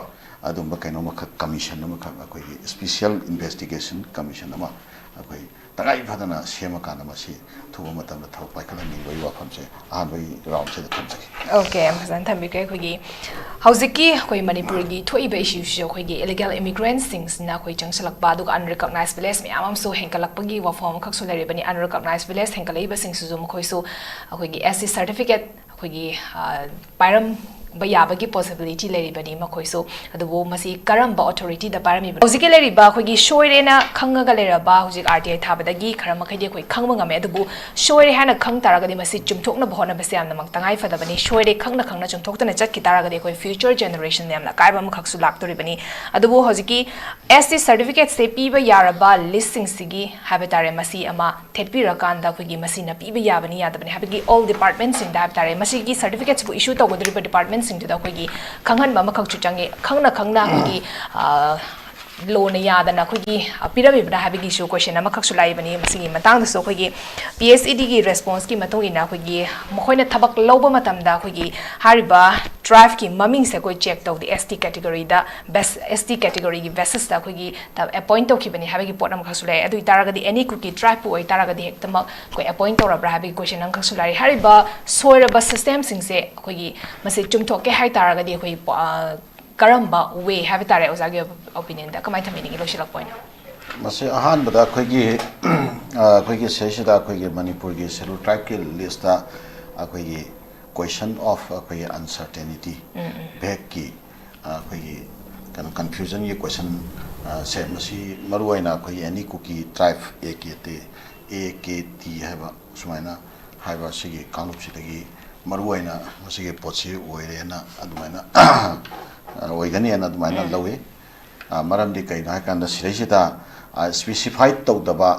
ꯑꯗꯨꯝꯕ ꯀꯩꯅꯣꯃꯈꯛ ꯀꯃꯤꯁꯟ ꯑꯃꯈꯛ ꯑꯩꯈꯣꯏꯒꯤ ꯁ꯭ꯄꯤꯁꯤꯌꯦꯜ ꯏꯟꯚꯦꯁꯇꯤꯒꯦꯁꯟ ꯀꯃꯤꯁꯟ ꯑꯃ ꯑꯩꯈꯣꯏ ꯇꯉꯥꯏ ꯐꯗꯅ ꯁꯦꯝꯃꯀꯥꯟꯗ ꯃꯁꯤ ꯑꯊꯨꯕ ꯃꯇꯝꯗ ꯊꯕꯛ ꯄꯥꯏꯈꯠꯍꯟꯅꯤꯡꯕꯒꯤ ꯋꯥꯐꯝꯁꯦ ꯑꯍꯥꯟꯕꯒꯤ ꯔꯥꯎꯟꯁꯤꯗ ꯊꯝꯖꯒꯦ ꯑꯣꯀꯦ ꯌꯥꯝ ꯐꯖꯅ ꯊꯝꯕꯤꯈ꯭ꯔꯦ ꯑꯩꯈꯣꯏꯒꯤ ꯍꯧꯖꯤꯛꯀꯤ ꯑꯩꯈꯣꯏ ꯃꯅꯤꯄꯨꯔꯒꯤ ꯊꯣꯛꯏꯕ ꯏꯁꯨꯁꯤꯁꯨ ꯑꯩꯈꯣꯏꯒꯤ ꯏꯂꯤꯒꯦꯜ ꯏꯃꯤꯒ꯭ꯔꯦꯟꯠꯁꯤꯡꯁꯤꯅ ꯑꯩꯈꯣꯏ ꯆꯪꯁꯤꯜꯂꯛꯄ ꯑꯗꯨꯒ ꯑꯟꯔꯤꯀꯣꯒꯅꯥꯏꯖ ꯚꯤꯂꯦꯖ ꯃꯌꯥꯝ ꯑꯃꯁꯨ ꯍꯦꯟꯒꯠꯂꯛꯄꯒꯤ ꯋꯥꯐꯝ ꯑꯃꯈꯛꯁꯨ ꯂꯩꯔꯤꯕꯅꯤ ꯑꯟꯔꯤꯀꯣꯒꯅꯥꯏꯖ ꯚꯤꯂꯦꯖ ꯍꯦꯟꯒꯠꯂꯛꯏꯕꯁꯤꯡꯁꯤꯁꯨ ꯃꯈꯣꯏꯁꯨ ꯑꯩꯈꯣꯏꯒꯤ SC ꯁꯔꯇꯤꯐꯤꯀꯦꯠ ꯑꯩꯈꯣꯏꯒꯤ ꯌꯥꯕꯒꯤ possibility ꯂꯩꯔꯤꯕꯅꯤ ꯃꯈꯣꯏꯁꯨ ꯑꯗꯨꯕꯨ ꯃꯁꯤ ꯀꯔꯝꯕ authority ꯗ ꯄꯥꯏꯔꯝꯃꯤꯕ ꯍꯧꯖꯤꯛꯀꯤ ꯂꯩꯔꯤꯕ ꯑꯩꯈꯣꯏꯒꯤ ꯁꯣꯏꯔꯦꯅ ꯈꯪꯉꯒ ꯂꯩꯔꯕ ꯍꯧꯖꯤꯛ RTI ꯊꯥꯕꯗꯒꯤ ꯈꯔ ꯃꯈꯩꯗꯤ ꯑꯩꯈꯣꯏ ꯈꯪꯕ ꯉꯝꯃꯦ ꯑꯗꯨꯕꯨ ꯁꯣꯏꯔꯦ ꯍꯥꯏꯅ ꯈꯪ ꯇꯥꯔꯒꯗꯤ ꯃꯁꯤ ꯆꯨꯝꯊꯣꯛꯅꯕ ꯍꯣꯠꯅꯕꯁꯦ ꯌꯥꯝꯅꯃꯛ ꯇꯉꯥꯏ ꯐꯗꯕꯅꯤ ꯁꯣꯏꯔꯦ ꯈꯪꯅ ꯈꯪꯅ ꯆꯨꯝꯊꯣꯛꯇꯅ ꯆꯠꯈꯤ ꯇꯥꯔꯒꯗꯤ ꯑꯩꯈꯣꯏ future generation ꯌꯥꯝꯅ ꯑꯀꯥꯏꯕ ꯑꯃꯈꯛꯁꯨ ꯂꯥꯛꯇꯣꯔꯤꯕꯅꯤ ꯑꯗꯨꯕꯨ ꯍꯧꯖꯤꯛꯀꯤ ST certificate ꯁꯦ ꯄꯤꯕ ꯌꯥꯔꯕ ꯂꯤꯁꯁꯤꯡꯁꯤꯒꯤ ꯍꯥꯏꯕ ꯇꯥꯔꯦ ꯃꯁꯤ ꯑꯃ ꯊꯦꯠꯄꯤꯔꯀꯥꯟꯗ ꯑꯩꯈꯣꯏꯒꯤ ꯃꯁꯤꯅ ꯄꯤꯕ ꯌꯥꯕꯅꯤ ꯌꯥꯗꯕꯅꯤ ꯍꯥꯏꯕꯒꯤ all departmentsꯤꯡꯗ ꯍꯥꯏꯕ ꯇꯥꯔꯦ ꯃꯁꯤꯒꯤ ꯁꯔꯇꯤꯐꯤꯀꯦꯠꯁꯤꯕꯨ ꯏꯁꯨ ꯇꯧꯒꯗꯧꯔꯤꯕ ꯗꯤꯄꯥꯔꯠꯃꯦꯟꯠꯁꯤꯡꯗꯨꯗ ꯑꯩꯈꯣꯏꯒꯤ ꯈꯪꯍꯟꯕ ꯑꯃꯈꯛꯁꯨ ꯆꯪꯉꯤ ꯈꯪꯅ ꯈꯪꯅ ꯑꯩꯈꯣꯏꯒꯤ ꯂꯣꯅ ꯌꯥꯗꯅ ꯑꯩꯈꯣꯏꯒꯤ ꯄꯤꯔꯝꯃꯤꯕ꯭ꯔꯥ ꯍꯥꯏꯕꯒꯤꯁꯨ ꯀ꯭ꯋꯦꯁꯟ ꯑꯃꯈꯛꯁꯨ ꯂꯥꯛꯏꯕꯅꯤ ꯃꯁꯤꯒꯤ ꯃꯇꯥꯡꯗꯁꯨ ꯑꯩꯈꯣꯏꯒꯤ PSEDꯒꯤ ꯔꯦꯁꯄꯣꯟꯁꯀꯤ ꯃꯇꯨꯡ ꯏꯟꯅ ꯑꯩꯈꯣꯏꯒꯤ ꯃꯈꯣꯏꯅ ꯊꯕꯛ ꯂꯧꯕ ꯃꯇꯝꯗ ꯑꯩꯈꯣꯏꯒꯤ ꯍꯥꯏꯔꯤꯕ ꯇ꯭ꯔꯥꯏꯕꯀꯤ ꯃꯃꯤꯡꯁꯦ ꯑꯩꯈꯣꯏ ꯆꯦꯛ ꯇꯧꯗꯦ ST ꯀꯦꯇꯦꯒꯣꯔꯤꯗ ST ꯀꯦꯇꯦꯒꯣꯔꯤꯒꯤ ꯕꯦꯁꯤꯁꯇ ꯑꯩꯈꯣꯏꯒꯤ ꯑꯦꯄꯣꯏꯟꯠ ꯇꯧꯈꯤꯕꯅꯤ ꯍꯥꯏꯕꯒꯤ ꯄꯣꯠ ꯑꯃꯈꯛꯁꯨ ꯂꯩ ꯑꯗꯨ ꯑꯣꯏꯇꯥꯔꯒꯗꯤ ꯑꯦꯅꯤ ꯀꯨꯀꯤ ꯇ꯭ꯔꯥꯏꯕꯄꯨ ꯑꯣꯏꯇꯥꯔꯒꯗꯤ ꯍꯦꯛꯇꯃꯛ ꯑꯩꯈꯣꯏ ꯑꯦꯄꯣꯏꯟꯠ ꯇꯧꯔꯕ꯭ꯔꯥ ꯍꯥꯏꯕꯒꯤ ꯀ꯭ꯋꯦꯁꯟ ꯑꯃꯈꯛꯁꯨ ꯂꯥꯛꯏ ꯍꯥꯏꯔꯤꯕ ꯁꯣꯏꯔꯕ ꯁꯤꯁꯇꯦꯝꯁꯤꯡꯁꯦ ꯑꯩꯈꯣꯏꯒꯤ ꯃꯁꯤ ꯆꯨꯝꯊꯣꯛꯀꯦ ꯍꯥꯏ ꯇꯥꯔꯒꯗꯤ ꯑꯩꯈꯣꯏ ꯀꯔꯝꯕ ꯋꯦ ꯍꯥꯏꯕ ꯇꯥꯔꯦ ꯑꯣꯖꯥꯒꯤ ꯑꯣꯄꯤꯅꯤꯌꯟꯗ ꯀꯃꯥꯏꯅ ꯊꯝꯕꯤꯅꯤꯡꯉꯤ ꯂꯣꯏꯁꯤꯜꯂꯛꯄ ꯑꯣꯏꯅ ꯃꯁꯤ ꯑꯍꯥꯟꯕꯗ ꯑꯩꯈꯣꯏꯒꯤ ꯁꯤꯁꯤꯗ ꯑꯩꯈꯣꯏꯒꯤ ꯃꯅꯤꯄꯨꯔꯒꯤ ꯁꯦꯗꯨꯜ ꯇ꯭ꯔꯥꯏꯕꯀꯤ ꯂꯤꯁꯇ ꯑꯩꯈꯣꯏꯒꯤ ꯀ꯭ꯋꯦꯁꯟ ꯑꯣꯐ ꯑꯩꯈꯣꯏꯒꯤ ꯑꯟꯁꯔꯇꯦꯅꯤꯇꯤ ꯚꯦꯛꯀꯤ ꯑꯩꯈꯣꯏꯒꯤ ꯀꯩꯅꯣ ꯀꯟꯐ꯭ꯌꯨꯖꯟꯒꯤ ꯀ꯭ꯋꯦꯁꯟ ꯁꯦ ꯃꯁꯤ ꯃꯔꯨꯑꯣꯏꯅ ꯑꯩꯈꯣꯏꯒꯤ ꯑꯦꯅꯤ ꯀꯨꯀꯤ ꯇ꯭ꯔꯥꯏꯕ AKT ꯍꯥꯏꯕ ꯁꯨꯃꯥꯏꯅ ꯍꯥꯏꯕ ꯁꯤꯒꯤ ꯀꯥꯡꯂꯨꯞꯁꯤꯗꯒꯤ ꯃꯔꯨꯑꯣꯏꯅ ꯃꯁꯤꯒꯤ ꯄꯣꯠꯁꯤ ꯑꯣꯏꯔꯦꯅ ꯑꯗꯨꯃꯥꯏꯅ ꯑꯣꯏꯒꯅꯤꯅ ꯑꯗꯨꯃꯥꯏꯅ ꯂꯧꯏ ꯃꯔꯝꯗꯤ ꯀꯩꯅꯣ ꯍꯥꯏꯀꯥꯟꯗ ꯁꯤꯗꯩꯁꯤꯗ ꯁ꯭ꯄꯦꯁꯤꯐꯥꯏꯠ ꯇꯧꯗꯕ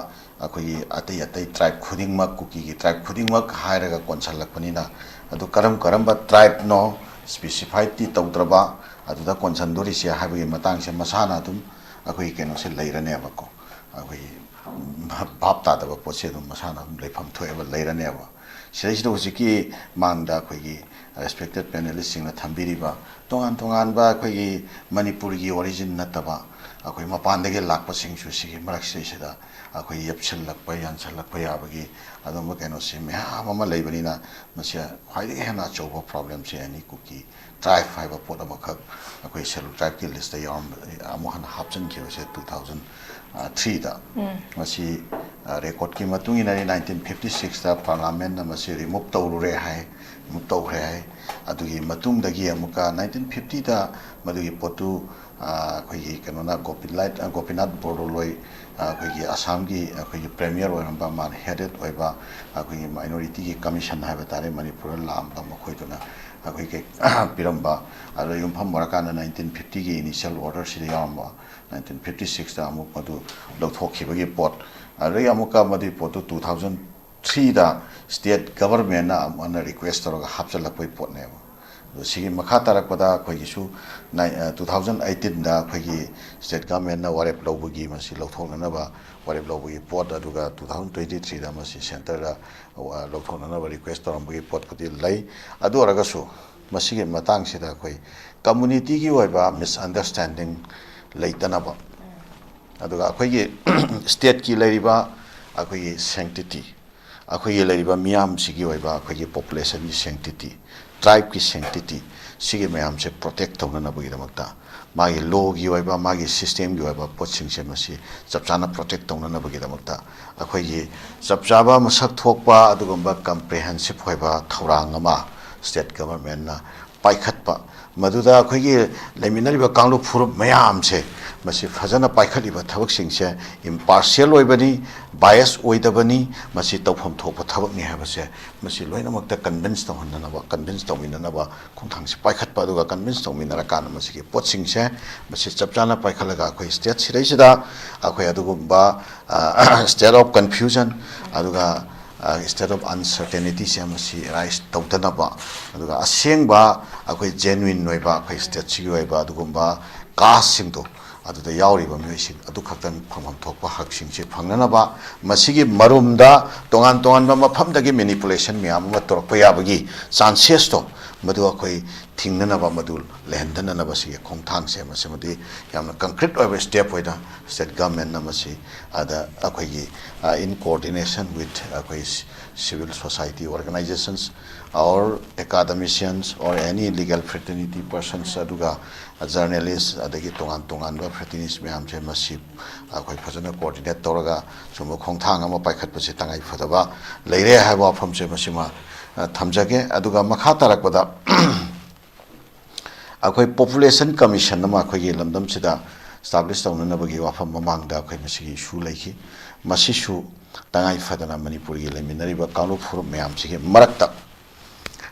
ꯑꯩꯈꯣꯏꯒꯤ ꯑꯇꯩ ꯇ꯭ꯔꯥꯏꯕ ꯈꯨꯗꯤꯡꯃꯛ ꯀꯨꯀꯤꯒꯤ ꯇ꯭ꯔꯥꯏꯕ ꯈꯨꯗꯤꯡꯃꯛ ꯍꯥꯏꯔꯒ ꯀꯣꯟꯁꯜꯂꯛꯄꯅꯤꯅ ꯑꯗꯨ ꯀꯔꯝꯕ ꯇ꯭ꯔꯥꯏꯕꯅꯣ ꯁ꯭ꯄꯦꯁꯤꯐꯥꯏꯠꯇꯤ ꯇꯧꯗ꯭ꯔꯕ ꯑꯗꯨꯗ ꯀꯣꯟꯁꯟꯗꯣꯔꯤꯁꯦ ꯍꯥꯏꯕꯒꯤ ꯃꯇꯥꯡꯁꯦ ꯃꯁꯥꯅ ꯑꯗꯨꯝ ꯑꯩꯈꯣꯏ ꯀꯩꯅꯣꯁꯦ ꯂꯩꯔꯅꯦꯕꯀꯣ ꯑꯩꯈꯣꯏꯒꯤ ꯚꯥꯞ ꯇꯥꯗꯕ ꯄꯣꯠꯁꯦ ꯑꯗꯨꯝ ꯃꯁꯥꯅ ꯑꯗꯨꯝ ꯂꯩꯐꯝ ꯊꯣꯛꯑꯦꯕ ꯂꯩꯔꯅꯦꯕ ꯁꯤꯗꯩꯁꯤꯗ ꯍꯧꯖꯤꯛꯀꯤ ꯃꯥꯡꯗ ꯑꯩꯈꯣꯏꯒꯤ ꯔꯦꯁꯄꯦꯛꯇꯦꯠ ꯄꯦꯅꯦꯂꯤꯁꯁꯤꯡꯅ ꯊꯝꯕꯤꯔꯤꯕ ꯇꯣꯉꯥꯟꯕ ꯑꯩꯈꯣꯏꯒꯤ ꯃꯅꯤꯄꯨꯔꯒꯤ ꯑꯣꯔꯤꯖꯤꯟ ꯅꯠꯇꯕ ꯑꯩꯈꯣꯏ ꯃꯄꯥꯟꯗꯒꯤ ꯂꯥꯛꯄꯁꯤꯡꯁꯨ ꯁꯤꯒꯤ ꯃꯔꯛꯁꯤꯗꯩꯁꯤꯗ ꯑꯩꯈꯣꯏ ꯌꯦꯞꯁꯤꯜꯂꯛꯄ ꯌꯥꯟꯁꯤꯜꯂꯛꯄ ꯌꯥꯕꯒꯤ ꯑꯗꯨꯝꯕ ꯀꯩꯅꯣꯁꯤ ꯃꯌꯥꯝ ꯑꯃ ꯂꯩꯕꯅꯤꯅ ꯃꯁꯤ ꯈ꯭ꯋꯥꯏꯗꯒꯤ ꯍꯦꯟꯅ ꯑꯆꯧꯕ ꯄ꯭ꯔꯣꯕ꯭ꯂꯦꯝꯁꯦ ꯑꯦꯅꯤ ꯀꯨꯀꯤ ꯇ꯭ꯔꯥꯏꯕ ꯍꯥꯏꯕ ꯄꯣꯠ ꯑꯃꯈꯛ ꯑꯩꯈꯣꯏ ꯁꯦꯗꯨꯜ ꯇ꯭ꯔꯥꯏꯕꯀꯤ ꯂꯤꯁꯇ ꯌꯥꯎꯔꯝꯕ ꯑꯃꯨꯛ ꯍꯟꯅ ꯍꯥꯞꯆꯤꯟꯈꯤꯕꯁꯦ 2003ꯗ ꯃꯁꯤ ꯔꯦꯀꯣꯔꯠꯀꯤ ꯃꯇꯨꯡ ꯏꯟꯅ 1956ꯗ ꯄꯥꯔꯂꯥꯃꯦꯟꯅ ꯃꯁꯤ ꯔꯤꯃꯨꯚ ꯇꯧꯈ꯭ꯔꯦ ꯍꯥꯏ ꯑꯗꯨꯒꯤ ꯃꯇꯨꯡꯗꯒꯤ ꯑꯃꯨꯛꯀ 1950ꯗ ꯃꯗꯨꯒꯤ ꯄꯣꯠꯇꯨ ꯑꯩꯈꯣꯏꯒꯤ ꯀꯩꯅꯣꯅ ꯒꯣꯄꯤꯅꯥꯊ ꯕꯣꯔꯗꯣꯂꯣꯏ ꯑꯩꯈꯣꯏꯒꯤ ꯑꯁꯥꯝꯒꯤ ꯑꯩꯈꯣꯏꯒꯤ ꯄ꯭ꯔꯦꯃꯤꯌꯔ ꯑꯣꯏꯔꯝꯕ ꯃꯥꯅ ꯍꯦꯗꯦꯠ ꯑꯣꯏꯕ ꯑꯩꯈꯣꯏꯒꯤ ꯃꯥꯏꯅꯣꯔꯤꯇꯤꯒꯤ ꯀꯃꯤꯁꯟ ꯍꯥꯏꯕ ꯇꯥꯔꯦ ꯃꯅꯤꯄꯨꯔꯗ ꯂꯥꯛꯑꯝꯕ ꯃꯈꯣꯏꯗꯨꯅ ꯑꯩꯈꯣꯏꯒꯤ ꯄꯤꯔꯝꯕ ꯑꯗꯨꯗ ꯌꯨꯝꯐꯝ ꯑꯣꯏꯔꯀꯥꯟꯗ 1950ꯒꯤ ꯏꯅꯤꯁꯤꯌꯦꯜ ꯑꯣꯔꯗꯔꯁꯤꯗ ꯌꯥꯎꯔꯝꯕ 1956ꯗ ꯑꯃꯨꯛ ꯃꯗꯨ ꯂꯧꯊꯣꯛꯈꯤꯕꯒꯤ ꯄꯣꯠ ꯑꯗꯨꯗꯒꯤ ꯑꯃꯨꯛꯀ ꯃꯗꯨꯒꯤ ꯄꯣꯠꯇꯨ 2003ꯗ ꯁ꯭ꯇꯦꯠ ꯒꯚꯔꯟꯃꯦꯟꯠꯅ ꯑꯃꯨꯛ ꯍꯟꯅ ꯔꯤꯀ꯭ꯋꯦꯁ ꯇꯧꯔꯒ ꯍꯥꯞꯆꯤꯜꯂꯛꯄꯒꯤ ꯄꯣꯠꯅꯦꯕ ꯑꯗꯣ ꯁꯤꯒꯤ ꯃꯈꯥ ꯇꯥꯔꯛꯄꯗ ꯑꯩꯈꯣꯏꯒꯤꯁꯨ 2018ꯗ ꯑꯩꯈꯣꯏꯒꯤ ꯁ꯭ꯇꯦꯠ ꯒꯚꯔꯟꯃꯦꯟꯠꯅ ꯋꯥꯔꯦꯞ ꯂꯧꯕꯒꯤ ꯃꯁꯤ ꯂꯧꯊꯣꯛꯅꯅꯕ ꯋꯥꯔꯦꯞ ꯂꯧꯕꯒꯤ ꯄꯣꯠ ꯑꯗꯨꯒ 2023ꯗ ꯃꯁꯤ ꯁꯦꯟꯇꯔꯗ ꯂꯧꯊꯣꯛꯅꯅꯕ ꯔꯤꯀ꯭ꯋꯦꯁ ꯇꯧꯔꯝꯕꯒꯤ ꯄꯣꯠꯄꯨꯗꯤ ꯂꯩ ꯑꯗꯨ ꯑꯣꯏꯔꯒꯁꯨ ꯃꯁꯤꯒꯤ ꯃꯇꯥꯡꯁꯤꯗ ꯑꯩꯈꯣꯏ ꯀꯝꯃꯨꯅꯤꯇꯤꯒꯤ ꯑꯣꯏꯕ ꯃꯤꯁꯑꯟꯗꯔꯁꯇꯦꯟꯗꯤꯡ ꯂꯩꯇꯅꯕ ꯑꯗꯨꯒ ꯑꯩꯈꯣꯏꯒꯤ ꯁ꯭ꯇꯦꯠꯀꯤ ꯂꯩꯔꯤꯕ ꯑꯩꯈꯣꯏꯒꯤ ꯁꯦꯡꯇꯤꯇꯤ ꯑꯩꯈꯣꯏꯒꯤ ꯂꯩꯔꯤꯕ ꯃꯤꯌꯥꯝꯁꯤꯒꯤ ꯑꯣꯏꯕ ꯑꯩꯈꯣꯏꯒꯤ ꯄꯣꯄꯨꯂꯦꯁꯟꯒꯤ ꯁꯦꯡꯇꯤꯇꯤ ꯇ꯭ꯔꯥꯏꯕꯀꯤ ꯁꯦꯡꯇꯤꯇꯤ ꯁꯤꯒꯤ ꯃꯌꯥꯝꯁꯦ ꯄ꯭ꯔꯣꯇꯦꯛ ꯇꯧꯅꯅꯕꯒꯤꯗꯃꯛꯇ ꯃꯥꯒꯤ ꯂꯣꯒꯤ ꯑꯣꯏꯕ ꯃꯥꯒꯤ ꯁꯤꯁꯇꯦꯝꯒꯤ ꯑꯣꯏꯕ ꯄꯣꯠꯁꯤꯡꯁꯦ ꯃꯁꯤ ꯆꯞ ꯆꯥꯅ ꯄ꯭ꯔꯣꯇꯦꯛ ꯇꯧꯅꯅꯕꯒꯤꯗꯃꯛꯇ ꯑꯩꯈꯣꯏꯒꯤ ꯆꯞ ꯆꯥꯕ ꯃꯁꯛ ꯊꯣꯛꯄ ꯑꯗꯨꯒꯨꯝꯕ ꯀꯝꯄ꯭ꯔꯦꯍꯦꯟꯁꯤꯞ ꯑꯣꯏꯕ ꯊꯧꯔꯥꯡ ꯑꯃ ꯁ꯭ꯇꯦꯠ ꯒꯚꯔꯟꯃꯦꯟꯠꯅ ꯄꯥꯏꯈꯠꯄ ꯃꯗꯨꯗ ꯑꯩꯈꯣꯏꯒꯤ ꯂꯩꯃꯤꯟꯅꯔꯤꯕ ꯀꯥꯡꯂꯨꯞ ꯐꯨꯔꯨꯞ ꯃꯌꯥꯝꯁꯦ ꯃꯁꯤ ꯐꯖꯅ ꯄꯥꯏꯈꯠꯂꯤꯕ ꯊꯕꯛꯁꯤꯡꯁꯦ ꯏꯝꯄꯥꯔꯁꯤꯌꯦꯜ ꯑꯣꯏꯕꯅꯤ ꯕꯥꯏꯁ ꯑꯣꯏꯗꯕꯅꯤ ꯃꯁꯤ ꯇꯧꯐꯝ ꯊꯣꯛꯄ ꯊꯕꯛꯅꯤ ꯍꯥꯏꯕꯁꯦ ꯃꯁꯤ ꯂꯣꯏꯅꯃꯛꯇ ꯀꯟꯚꯤꯟꯁ ꯇꯧꯃꯤꯟꯅꯅꯕ ꯈꯣꯡꯊꯥꯡꯁꯤ ꯄꯥꯏꯈꯠꯄ ꯑꯗꯨꯒ ꯀꯟꯚꯤꯟꯁ ꯇꯧꯃꯤꯟꯅꯔꯀꯥꯟꯗ ꯃꯁꯤꯒꯤ ꯄꯣꯠꯁꯤꯡꯁꯦ ꯃꯁꯤ ꯆꯞ ꯆꯥꯅ ꯄꯥꯏꯈꯠꯂꯒ ꯑꯩꯈꯣꯏ ꯁ꯭ꯇꯦꯠ ꯁꯤꯗꯩꯁꯤꯗ ꯑꯩꯈꯣꯏ ꯑꯗꯨꯒꯨꯝꯕ ꯁ꯭ꯇꯦꯠ ꯑꯣꯐ ꯀꯟꯐ꯭ꯌꯨꯖꯟ ꯑꯗꯨꯒ ꯁ꯭ꯇꯦꯠ ꯑꯣꯐ ꯑꯟꯁꯔꯇꯦꯅꯤꯇꯤꯁꯦ ꯃꯁꯤ ꯔꯥꯏꯁ ꯇꯧꯗꯅꯕ ꯑꯗꯨꯒ ꯑꯁꯦꯡꯕ ꯑꯩꯈꯣꯏ ꯖꯦꯅꯨꯏꯟ ꯑꯣꯏꯕ ꯑꯩꯈꯣꯏ ꯁ꯭ꯇꯦꯠꯁꯤꯒꯤ ꯑꯣꯏꯕ ꯑꯗꯨꯒꯨꯝꯕ ꯀꯥꯁꯁꯤꯡꯗꯣ ꯑꯗꯨꯗ ꯌꯥꯎꯔꯤꯕ ꯃꯤꯑꯣꯏꯁꯤꯡ ꯑꯗꯨꯈꯛꯇꯪ ꯐꯪꯐꯝ ꯊꯣꯛꯄ ꯍꯛꯁꯤꯡꯁꯤ ꯐꯪꯅꯅꯕ ꯃꯁꯤꯒꯤ ꯃꯔꯨꯝꯗ ꯇꯣꯉꯥꯟꯕ ꯃꯐꯝꯗꯒꯤ ꯃꯦꯅꯤꯄꯨꯂꯦꯁꯟ ꯃꯌꯥꯝ ꯑꯃ ꯇꯧꯔꯛꯄ ꯌꯥꯕꯒꯤ ꯆꯥꯟꯁꯦꯁꯇꯣ ꯃꯗꯨ ꯑꯩꯈꯣꯏ ꯊꯤꯡꯅꯅꯕ ꯃꯗꯨ ꯂꯩꯍꯟꯗꯅꯕ ꯁꯤꯒꯤ ꯈꯣꯡꯊꯥꯡꯁꯦ ꯃꯁꯤꯃꯗꯤ ꯌꯥꯝꯅ ꯀꯟꯀ꯭ꯔꯤꯠ ꯑꯣꯏꯕ ꯁ꯭ꯇꯦꯞ ꯑꯣꯏꯅ ꯁ꯭ꯇꯦꯠ ꯒꯚꯔꯟꯃꯦꯟꯠꯅ ꯃꯁꯤ ꯑꯗ ꯑꯩꯈꯣꯏꯒꯤ ꯏꯟ ꯀꯣꯑꯣꯔꯗꯤꯅꯦꯁꯟ ꯋꯤꯠ ꯑꯩꯈꯣꯏ civil society organisations or academicians or any legal fraternity persons aduga journalists adagi tongan fraternities meyam je masi akhoi phajana coordinate toraga sumba khongthang ama paikhatpase tangai phadaba leire haiba pham je masima thamjage aduga makha tarakpada ꯑꯩꯈꯣꯏ population commission ꯑꯃ ꯑꯩꯈꯣꯏꯒꯤ ꯂꯝꯗꯝꯁꯤꯗ ꯁ꯭ꯇꯥꯕ꯭ꯂꯤꯁ ꯇꯧꯅꯅꯕꯒꯤ ꯋꯥꯐꯝ ꯃꯃꯥꯡꯗ ꯑꯩꯈꯣꯏ ꯃꯁꯤꯒꯤ ꯏꯁꯨ ꯂꯩꯈꯤ ꯃꯁꯤꯁꯨ ꯇꯉꯥꯏ ꯐꯗꯅ ꯃꯅꯤꯄꯨꯔꯒꯤ ꯂꯩꯃꯤꯟꯅꯔꯤꯕ ꯀꯥꯡꯂꯨꯞ ꯐꯨꯔꯨꯞ ꯃꯌꯥꯝꯁꯤꯒꯤ ꯃꯔꯛꯇ